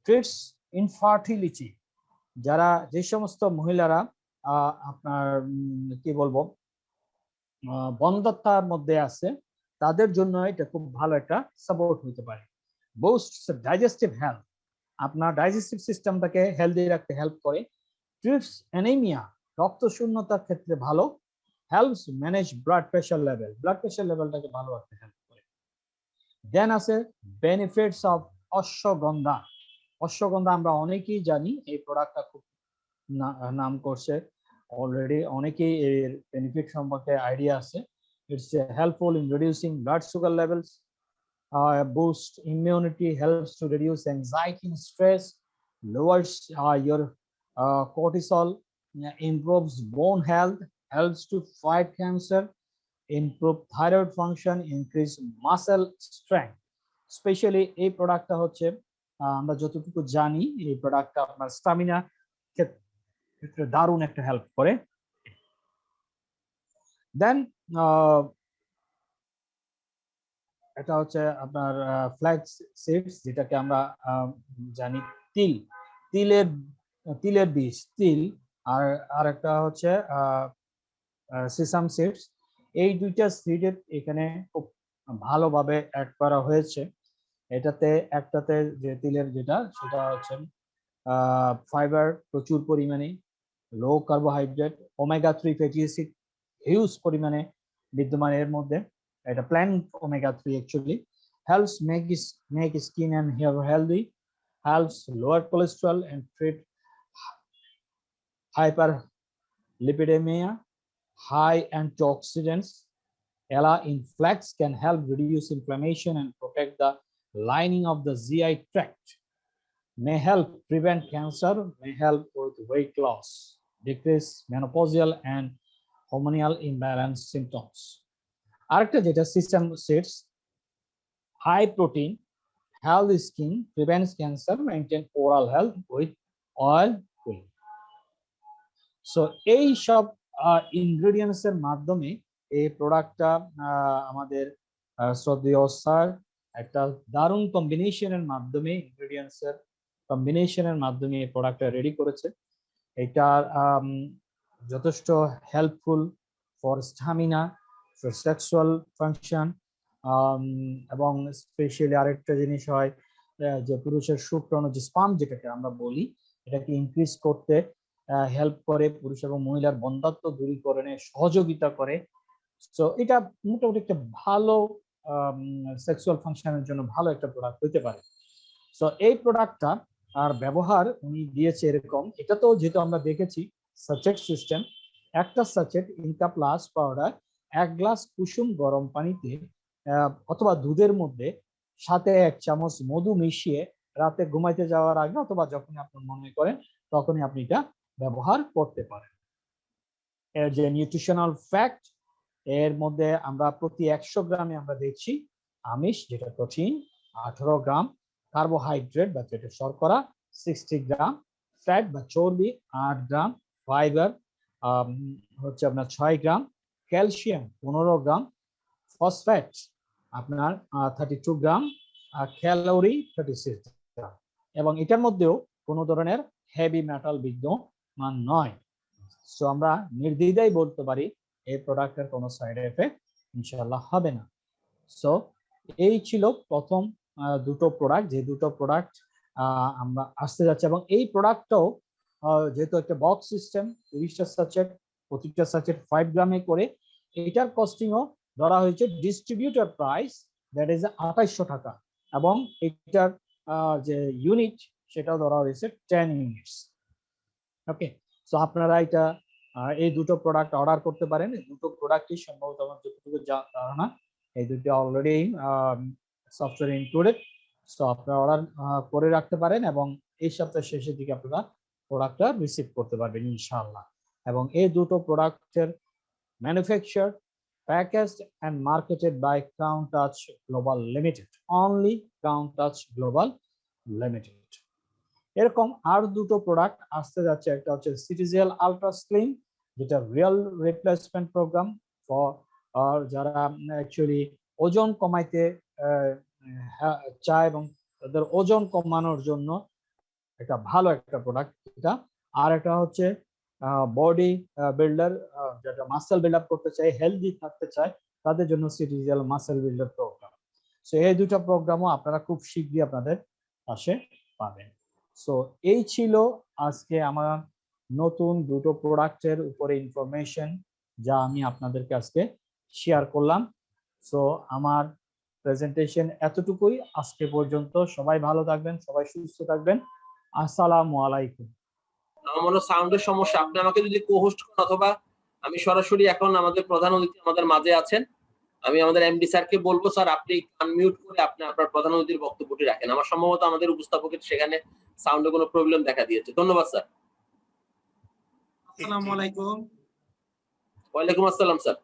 ট্রিটস ইনফার্টিলিটি, যে সমস্ত মহিলারা আপনার কি বলবো বন্ধ্যতার মধ্যে আছে, তাদের জন্য এটা খুব ভালো একটা সাপোর্ট হতে পারে। বুস্টস ডাইজেস্টিভ হেলথ, আপনার ডাইজেস্টিভ সিস্টেমটাকে হেলদি রাখতে হেল্প করে। ট্রিটস অ্যানিমিয়া, রক্ত শূন্যতার ক্ষেত্রে ভালো। হেল্পস ম্যানেজ ব্লাড প্রেশার লেভেলটাকে ভালো রাখতে হেল্প করে। দেন আছে বেনিফিটস অফ অশ্বগন্ধা। আমরা অনেকেই জানি, এই প্রোডাক্টটা খুব নাম করছে অলরেডি, অনেকেই এর বেনিফিট সম্পর্কে আইডিয়া আছে। It's helpful in reducing blood sugar levels, boost immunity, helps to reduce anxiety and stress, lowers your cortisol, improves bone health, helps to fight cancer, improve thyroid function, increase muscle strength. Specially এই প্রোডাক্টটা হচ্ছে আমরা যতটুকু জানি, এই প্রোডাক্টটা আপনার stamina ক্ষেত্রে দারুণ একটা হেল্প করে। দেন এটা হচ্ছে আপনার ফ্ল্যাক্স সিডস, যেটাকে আমরা জানি তিলের বীজ, আর একটা হচ্ছে সিসাম সিডস। এই দুইটা সিডের এখানে খুব ভালোভাবে অ্যাড করা হয়েছে। একটাতে যে তিলের যেটা, সেটা হচ্ছে ফাইবার প্রচুর পরিমাণে, low carbohydrate, omega 3 fatty acid huge পরিমাণে বিদ্যমান এর মধ্যে। এটা plant omega 3 actually. Helps make skin and hair healthy, helps lower cholesterol and treat hyperlipidemia. High antioxidants Ella in flax can help reduce inflammation and protect the lining of the GI tract. May help prevent cancer, may help with weight loss, decrease menopausal and hormonal imbalance symptoms. আরেকটা যেটা system seeds, high protein, healthy skin, prevents cancer, maintain oral health with oil cooling. So এই সব ingredients এর মাধ্যমে এই প্রোডাক্টটা আমাদের শ্রদ্ধেয় স্যার একটা দারুণ কম্বিনেশনের মাধ্যমে এই প্রোডাক্টটা রেডি করেছে। এটা যথেষ্ট helpful for stamina, for sexual function, এবং স্পেশালি আরেকটা জিনিস হয় যে পুরুষের শুক্রাণু, যে স্পার্ম যেটাকে আমরা বলি, এটাকে ইনক্রিজ করতে হেল্প করে, পুরুষ এবং মহিলার বন্ধ্যত্ব দূরীকরণে সহযোগিতা করে। সো এটা মোটামুটি একটা ভালো সেক্সুয়াল ফাংশনের জন্য ভালো একটা প্রোডাক্ট হতে পারে। সো এই প্রোডাক্টটা আর ব্যবহার উনি দিয়েছে এরকম, এটা তো যেহেতু আমরা দেখেছি সাচেট সিস্টেম, একটা সাচেট ইনকা প্লাস পাউডার 1 গ্লাস কুসুম গরম পানিতে অথবা দুধের মধ্যে সাথে 1 চামচ মধু মিশিয়ে রাতে ঘুমাইতে যাওয়ার আগে অথবা যখন আপনি মনে করেন তখনই আপনি এটা ব্যবহার করতে পারেন। এর যে নিউট্রিশনাল ফ্যাক্ট, এর মধ্যে আমরা প্রতি 100 গ্রামে আমরা দেখছি আমিষ যেটা প্রোটিন 18 গ্রাম, কার্বোহাইড্রেট বা যেটা শর্করা 60 গ্রাম, ফ্যাট বা চর্বি 8 গ্রাম, ফাইবার হচ্ছে আপনার 6 গ্রাম, ক্যালসিয়াম 15 গ্রাম, ফসফেট আপনার 32 গ্রাম, ক্যালোরি 36 গ্রাম, এবং এটার মধ্যেও কোনো ধরনের হেভি মেটাল বিদ্যমান নয়। সো আমরা নির্দ্বিধায় বলতে পারি এই প্রোডাক্টের কোনো সাইড এফেক্ট ইনশাআল্লাহ হবে না। সো এই ছিল প্রথম দুটো প্রোডাক্ট, যে দুটো প্রোডাক্ট আমরা আসতে যাচ্ছি, এবং এই প্রোডাক্টটাও যেহেতু একটা বক্স সিস্টেম, 30টা সাচেট, প্রতিটা সাচেট 5 গ্রামে করে, এটার কস্টিংও ধরা হয়েছে ডিস্ট্রিবিউটর প্রাইস, দ্যাট ইজ 2800 টাকা, এবং এটার যে ইউনিট সেটাও ধরা হয়েছে 10 ইউনিটস। ওকে, সো আপনারা এটা এই দুটো প্রোডাক্ট অর্ডার করতে পারেন। এই দুটো প্রোডাক্টই সম্ভবত আমার যতটুকু ধারণা এই দুটো অলরেডি সফটওয়্যার ইনক্লুডেড, সো আপনারা অর্ডার করে রাখতে পারেন এবং এই সপ্তাহের শেষের দিকে আপনারা প্রোডাক্টটা রিসিভ করতে পারবেন ইনশাআল্লাহ। এবং এই দুটো প্রোডাক্টের manufacture, packaged and marketed by Crown Touch Global Limited, only Crown Touch Global Limited. এরকম আর দুটো প্রোডাক্ট আসতে যাচ্ছে, একটা হচ্ছে সিটিজেল আলট্রা স্লিম, যেটা রিয়েল রিপ্লেসমেন্ট প্রোগ্রাম ফর যারা অ্যাকচুয়ালি ওজন কমাইতে চায় এবং তাদের ওজন কমানোর জন্য একটা ভালো একটা প্রোডাক্ট এটা। আর একটা হচ্ছে বডি বিল্ডার, যেটা মাসেল বিল্ড আপ করতে চায়, হেলদি থাকতে চায়, তাদের জন্য সিটিজেল মাসেল বিল্ডার প্রোগ্রাম। সো এই দুটো প্রোগ্রামও আপনারা খুব শীঘ্রই আপনাদের পাশে পাবেন। সো এই ছিল আজকে আমার নতুন দুটো প্রোডাক্টের উপরে ইনফরমেশন যা আমি আপনাদেরকে আজকে শেয়ার করলাম। সো আমার প্রেজেন্টেশন এতটুকুই আজকে পর্যন্ত। সবাই ভালো থাকবেন, সবাই সুস্থ থাকবেন। আসসালামু আলাইকুম। আমার মনে সাউন্ডের সমস্যা, আপনি আমাকে যদি কো-হোস্ট করেন অথবা আমি সরাসরি, এখন আমাদের প্রধান অতিথি আমাদের মাঝে আছেন, আমি আমাদের এমডি স্যারকে বলবো স্যার আপনি আনমিউট করে আপনি আপনার প্রধান অতিথির বক্তব্যটি রাখেন। আমার সম্ভবত আমাদের উপস্থাপকের সেখানে সাউন্ডে কোনো প্রবলেম দেখা দিয়েছে। ধন্যবাদ স্যার। আসসালামু আলাইকুম। ওয়ালাইকুম আসসালাম স্যার।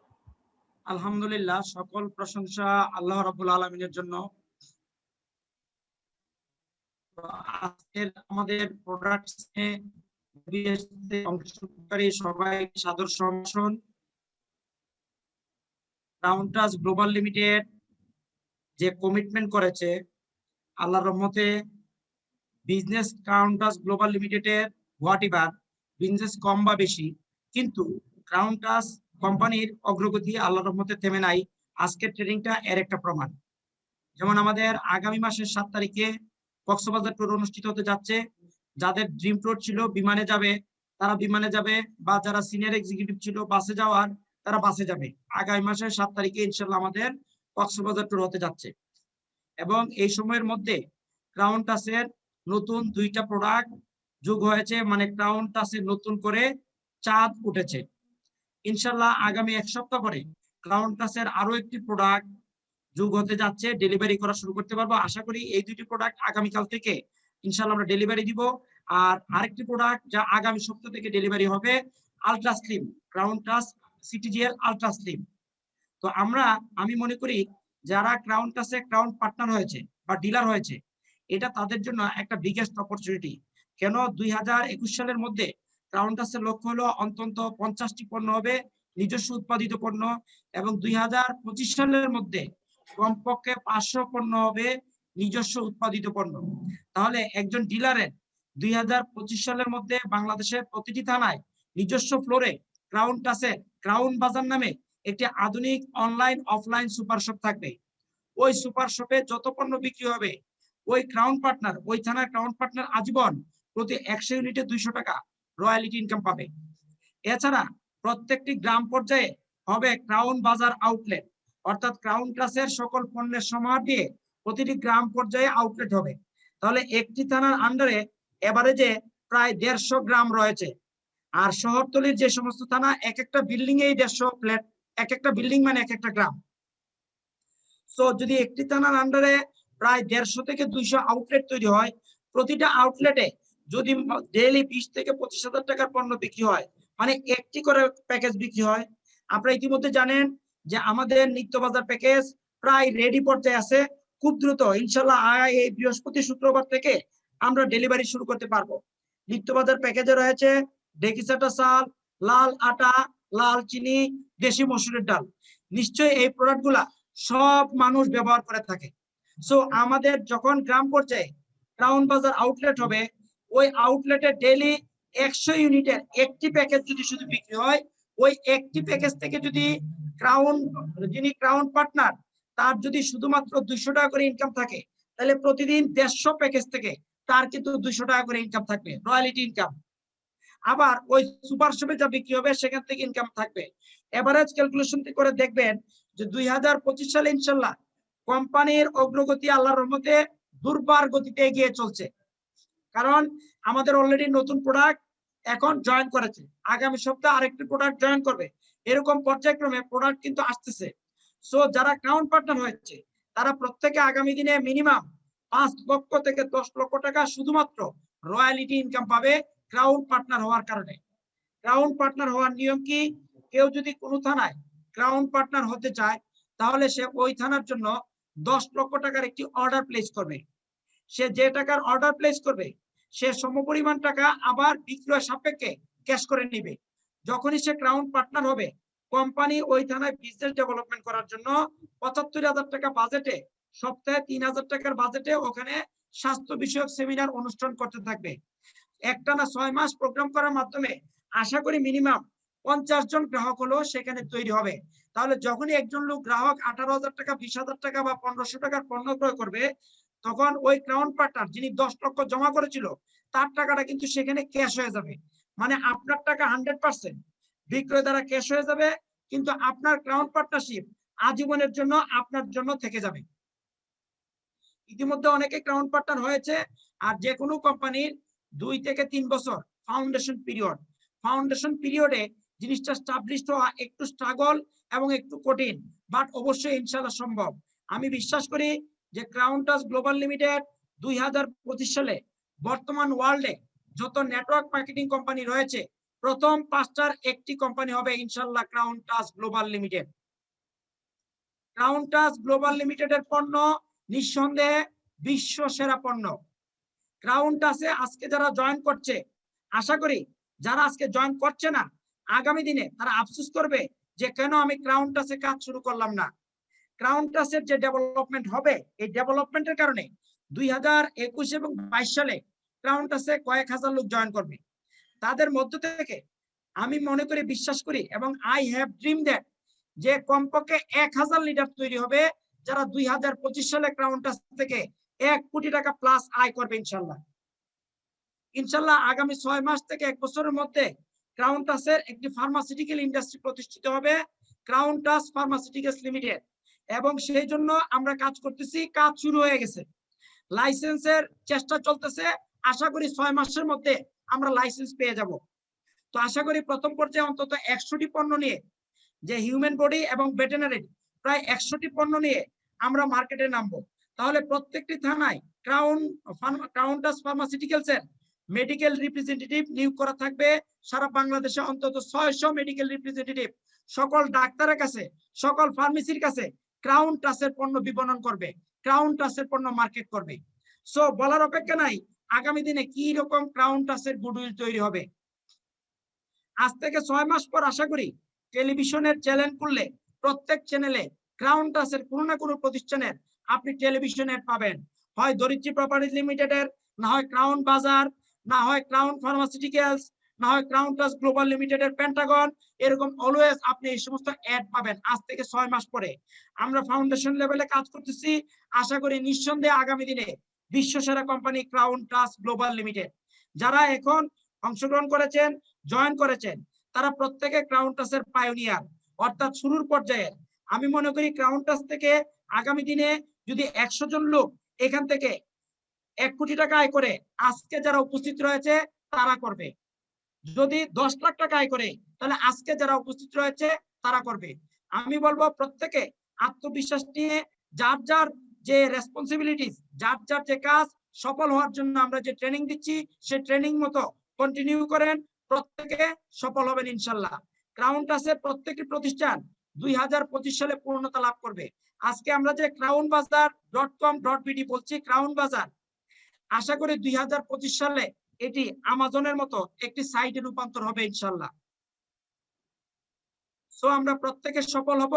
আলহামদুলিল্লাহ, সকল প্রশংসা আল্লাহ রাব্বুল আলামিনের জন্য। আজকের আমাদের প্রোডাক্টস এ অংশগ্রহণকারী সবাই সাদর সম্ভাষণ। ক্রাউন টাচ গ্লোবাল লিমিটেড যে কমিটমেন্ট করেছে, আল্লাহর রহমতে বিজনেস ক্রাউন টাচ গ্লোবাল লিমিটেডের হোয়াট এভার বিজনেস কম বা বেশি, কিন্তু ক্রাউন টাচ কোম্পানির অগ্রগতি আল্লাহর রহমতে থেমে নাই। আজকের ট্রেনিংটা এর একটা প্রমাণ। যেমন আমাদের আগামী মাসের 7 তারিখে কক্সবাজার ট্যুর অনুষ্ঠিত হতে যাচ্ছে। যাদের ড্রিম ট্যুর ছিল বিমানে যাবে তারা বিমানে যাবে, বা যারা সিনিয়র এক্সিকিউটিভ ছিল বাসে যাওয়ার তারা বাসে যাবে। আগামী মাসের 7 তারিখে ইনশাআল্লাহ আমাদের কক্সবাজার ট্যুর হতে যাচ্ছে। এবং এই সময়ের মধ্যে ক্রাউন টাচের নতুন 2টা প্রোডাক্ট যোগ হয়েছে, মানে ক্রাউন টাচের নতুন করে চাঁদ উঠেছে। ইনশাআল্লাহ আগামী 1 সপ্তাহ পরে ক্রাউন টাচের আরো একটি প্রোডাক্ট যোগ হতে যাচ্ছে, ডেলিভারি করা শুরু করতে পারবো। আশা করি এই দুটি প্রোডাক্ট আগামীকাল থেকে ইনশাআল্লাহ আমরা ডেলিভারি দিব। আর আরেকটি প্রোডাক্ট যা আগামী সপ্তাহ থেকে ডেলিভারি হবে, ultra slim crown touch CTGL ultra slim. তো আমি মনে করি যারা ক্রাউন টাচে ক্রাউন পার্টনার হয়েছে বা ডিলার হয়েছে, এটা তাদের জন্য একটা বিগেস্ট অপরচুনিটি। কেন 2021 সালের মধ্যে ক্রাউন টাচের লক্ষ্য হলো অন্তত 50টি পণ্য হবে নিজস্ব উৎপাদিত পণ্য, এবং 2025 সালের মধ্যে কমপক্ষে 500 পণ্য হবে নিজস্ব উৎপাদিত পণ্য। তাহলে একজন ডিলারের 2025 সালের মধ্যে বাংলাদেশের প্রতিটি থানায় নিজস্ব ফ্লোরে ক্রাউন টাচের ক্রাউন বাজার নামে একটি আধুনিক অনলাইন অফলাইন সুপার শপ থাকবে। ওই সুপার শপে যত পণ্য বিক্রি হবে, ওই ক্রাউন পার্টনার, ওই থানার ক্রাউন পার্টনার আজীবন প্রতি 100 ইউনিটে 200 টাকা রয়্যালিটি ইনকাম পাবে। এছাড়া প্রত্যেকটি গ্রাম পর্যায়ে হবে ক্রাউন বাজার আউটলেট, অর্থাৎ ক্রাউন টাচের সকল পণ্যের সমাহার দিয়ে প্রতিটি গ্রাম পর্যায়ে আউটলেট হবে। তাহলে একটি থানার আন্ডারে এভারেজে প্রায় 150 গ্রাম রয়েছে। আর শহরতলির যে সমস্ত থানা, এক একটা বিল্ডিং এই 150 ফ্ল্যাট, এক একটা বিল্ডিং মানে এক একটা গ্রাম। তো যদি একটি থানার আন্ডারে প্রায় 150 থেকে 200 আউটলেট তৈরি হয়, প্রতিটা আউটলেটে যদি ডেইলি 20 থেকে 25,000 টাকার পণ্য বিক্রি হয়, মানে একটি করে প্যাকেজ বিক্রি হয়। আপনারা ইতিমধ্যে জানেন যে আমাদের নিত্য বাজার প্যাকেজ প্রায় রেডি পর্যায়ে আছে। খুব দ্রুত ইনশাআল্লাহ এই বৃহস্পতি শুক্রবার থেকে আমরা ডেলিভারি শুরু করতে পারবো। নিত্য বাজার প্যাকেজে রয়েছে ডেকিসাটা চাল, লাল আটা, লাল চিনি, দেশি মসুরের ডাল। নিশ্চয়ই এই প্রোডাক্টগুলা সব মানুষ ব্যবহার করে থাকে। সো আমাদের যখন গ্রাম পর্যায়ে ক্রাউন বাজার আউটলেট হবে, ওই আউটলেটে ডেইলি 100 ইউনিটের একটি প্যাকেজ যদি শুধু বিক্রি হয়, ওই একটি প্যাকেজ থেকে যদি যিনি ক্রাউন পার্টনার তার যদি শুধুমাত্র 200 টাকা করে ইনকাম থাকে, তাহলে প্রতিদিন 150 প্যাকেজ থেকে তার কিন্তু 200 টাকা করে ইনকাম থাকবে, রয়্যালিটি ইনকাম। আবার ওই সুপার শপে যা বিক্রি হবে সেখান থেকে ইনকাম থাকবে। এভারেজ ক্যালকুলেশন করে দেখবেন যে 2025 সালে ইনশাল্লাহ কোম্পানির অগ্রগতি আল্লাহর রহমতে দুর্বার গতিতে এগিয়ে চলছে। কারণ আমাদের অলরেডি নতুন প্রোডাক্ট এখন জয়েন করেছে, আগামী সপ্তাহে আরেকটি প্রোডাক্ট জয়েন করবে, এরকম পর্যায়ক্রমে প্রোডাক্ট কিন্তু আসতেছে। সো যারা ক্রাউন পার্টনার হয়েছে তারা প্রত্যেকে আগামী দিনে মিনিমাম 5 লক্ষ থেকে 10 লক্ষ টাকা শুধুমাত্র রয়্যালিটি ইনকাম পাবে ক্রাউন পার্টনার হওয়ার কারণে। ক্রাউন পার্টনার হওয়ার নিয়ম কি? কেউ যদি কোনো থানায় ক্রাউন পার্টনার হতে চায় তাহলে সে ওই থানার জন্য 10 লক্ষ টাকার একটি অর্ডার প্লেস করবে। সে যে টাকার অর্ডার প্লেস করবে সে সমপরিমাণ টাকা আবার বিক্রয় সাপেক্ষে ক্যাশ করে নিবে। যখনই সে ক্রাউন পার্টনার হবে কোম্পানি ওই থানায় বিজনেস ডেভেলপমেন্ট করার জন্য 75,000 টাকা বাজেটে, সপ্তাহে 3,000 টাকার বাজেটে ওখানে স্বাস্থ্য বিষয়ক সেমিনার অনুষ্ঠান করতে থাকবে। একটানা 6 মাস প্রোগ্রাম করার মাধ্যমে আশা করি মিনিমাম 50 জন গ্রাহক হলো সেখানে তৈরি হবে। তাহলে যখনই একজন লোক গ্রাহক 18,000 টাকা, 20,000 টাকা বা 1,500 টাকার পণ্য ক্রয় করবে তখন ওই ক্রাউন পার্টনার যিনি 10 লক্ষ জমা করেছিল তার টাকাটা কিন্তু সেখানে ক্যাশ হয়ে যাবে। মানে আপনার টাকা 100% বিক্রয় দ্বারা ক্যাশ হয়ে যাবে, কিন্তু আপনার ক্রাউন পার্টনারশিপ আজীবনের জন্য আপনার জন্য থেকে যাবে। ইতিমধ্যে অনেকে ক্রাউন পার্টনার হয়েছে। আর যে কোনো কোম্পানির 2 থেকে 3 বছর ফাউন্ডেশন পিরিয়ড, ফাউন্ডেশন পিরিয়ডে জিনিসটা স্টাবলিশ হওয়া একটু স্ট্রাগল এবং একটু কঠিন, বাট অবশ্যই ইনশাআল্লাহ সম্ভব। আমি বিশ্বাস করি যে ক্রাউন টাচ গ্লোবাল লিমিটেড 2025 সালে বর্তমান ওয়ার্ল্ডে যত নেটওয়ার্ক মার্কেটিং কোম্পানি রয়েছে প্রথম 5টার একটি কোম্পানি হবে ইনশাআল্লাহ crown touch global limited. Crown touch global লিমিটেডের পণ্য নিঃসন্দেহে বিশ্ব সেরা পণ্য। ক্রাউন টাচে আজকে যারা জয়েন করছে, আশা করি যারা আজকে জয়েন করছে না আগামী দিনে তারা আফসোস করবে যে কেন আমি ক্রাউন টাচে কাজ শুরু করলাম না। ক্রাউন টাচের যে ডেভেলপমেন্ট হবে এই ডেভেলপমেন্টের কারণে 2021 এবং 22 সালে ক্রাউন টাচে কয়েক হাজার লোক জয়েন করবে। তাদের মধ্য থেকে আমি মনে করি, বিশ্বাস করি এবং আই হ্যাভ ড্রিম দ্যাট যে কমপক্ষে 1000 লিডার তৈরি হবে যারা 2025 সালে ক্রাউন টাচ থেকে 1 কোটি টাকা প্লাস আয় করবে ইনশাল্লাহ। ইনশাল্লাহ আগামী 6 মাস থেকে 1 বছরের মধ্যে ক্রাউন টাচের একটি ফার্মাসিউটিক্যাল ইন্ডাস্ট্রি প্রতিষ্ঠিত হবে, ক্রাউন টাচ ফার্মাসিউটিক্যালস লিমিটেড। এবং সেই জন্য আমরা কাজ করতেছি, কাজ শুরু হয়ে গেছে, লাইসেন্সের চেষ্টা চলতেছে। আশা করি 6 মাসের মধ্যে আমরা লাইসেন্স পেয়ে যাব। তো আশা করি প্রথম পর্যায়ে অন্তত 100টি পণ্য নিয়ে, যে হিউম্যান বডি এবং ভেটেরিনারি প্রায় 100টি পণ্য নিয়ে আমরা মার্কেটে নামবো। তাহলে প্রত্যেকটি থানায় ক্রাউন টাচ ফার্মাসিউটিক্যালস এর মেডিকেল রিপ্রেজেন্টেটিভ নিয়োগ করা থাকবে। সারা বাংলাদেশে অন্তত 600 মেডিকেল রিপ্রেজেন্টেটিভ সকল ডাক্তারের কাছে, সকল ফার্মেসির কাছে ক্রাউন টাচের পণ্য বিপণন করবে, ক্রাউন টাচের পণ্য মার্কেট করবে। সো বলার অপেক্ষা নাই আগামী দিনে কি রকম ক্রাউন টাচের গুডউইল তৈরি হবে। আজ থেকে 6 মাস পর আশা করি টেলিভিশনের চ্যানেল খুললে প্রত্যেক চ্যানেলে ক্রাউন টাচের কোনো না কোনো প্রতিষ্ঠানের আপনি টেলিভিশনের পাবেন, হয় ধরিত্রী প্রপার্টিজ লিমিটেডের, না হয় ক্রাউন বাজার, না হয় ক্রাউন ফার্মাসিউটিক্যালস, না হয় ক্রাউন টাচ গ্লোবাল লিমিটেডের পেন্টাগন, এরকম অলওয়েজ আপনি এই সমস্ত অ্যাড পাবেন। আজ থেকে 6 মাস পরে আমরা ফাউন্ডেশন লেভেলে কাজ করতেছি, আশা করি নিঃসন্দেহে আগামী দিনে বিশ্বসেরা company crown touch global limited. যারা এখন অংশগ্রহণ করেছেন, জয়েন করেছেন, তারা প্রত্যেকে ক্রাউন টাচের পায়োনিয়ার, অর্থাৎ শুরুর পর্যায়ে। আমি মনে করি ক্রাউন টাচ থেকে আগামী দিনে যদি 100 জন লোক এখান থেকে 1 কোটি টাকা আয় করে, আজকে যারা উপস্থিত রয়েছে তারা করবে। যদি 10 লাখ টাকা আয় করে তাহলে আজকে যারা উপস্থিত রয়েছে তারা করবে। আমি বলবো প্রত্যেকে আত্মবিশ্বাস নিয়ে যার যার যে রেসপন্সিবিলিটিস, যার যার যে কাজ, সফল হওয়ার জন্য আমরা যে ট্রেনিং দিচ্ছি সেই ট্রেনিং মতো কন্টিনিউ করেন, প্রত্যেকে সফল হবেন ইনশাল্লাহ। ক্রাউন টাচের প্রত্যেকটি প্রতিষ্ঠান 2025 সালে পূর্ণতা লাভ করবে। আজকে আমরা যে crownbazar.com.bd বলছি, ক্রাউন বাজার, আশা করি 2025 সালে এটি আমাজনের মতো একটি সাইটে রূপান্তর হবে ইনশাল্লাহ। সো আমরা প্রত্যেকে সফল হব।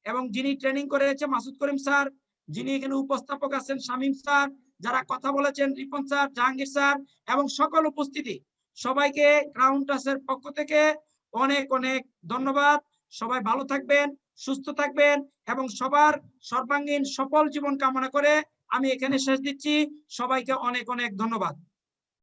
এবং যিনি ট্রেনিং করেছে মাসুদ করিম স্যার, যিনি এখানে উপস্থাপক আছেন শামীম স্যার, যারা কথা বলেছেন রিপন স্যার, জাহাঙ্গীর স্যার এবং সকল উপস্থিতি, সবাইকে ক্রাউন টাচের পক্ষ থেকে অনেক অনেক ধন্যবাদ। সবাই ভালো থাকবেন, সুস্থ থাকবেন এবং সবার সর্বাঙ্গীন সফল জীবন কামনা করে আমি এখানে শেষ দিচ্ছি। সবাইকে অনেক অনেক ধন্যবাদ।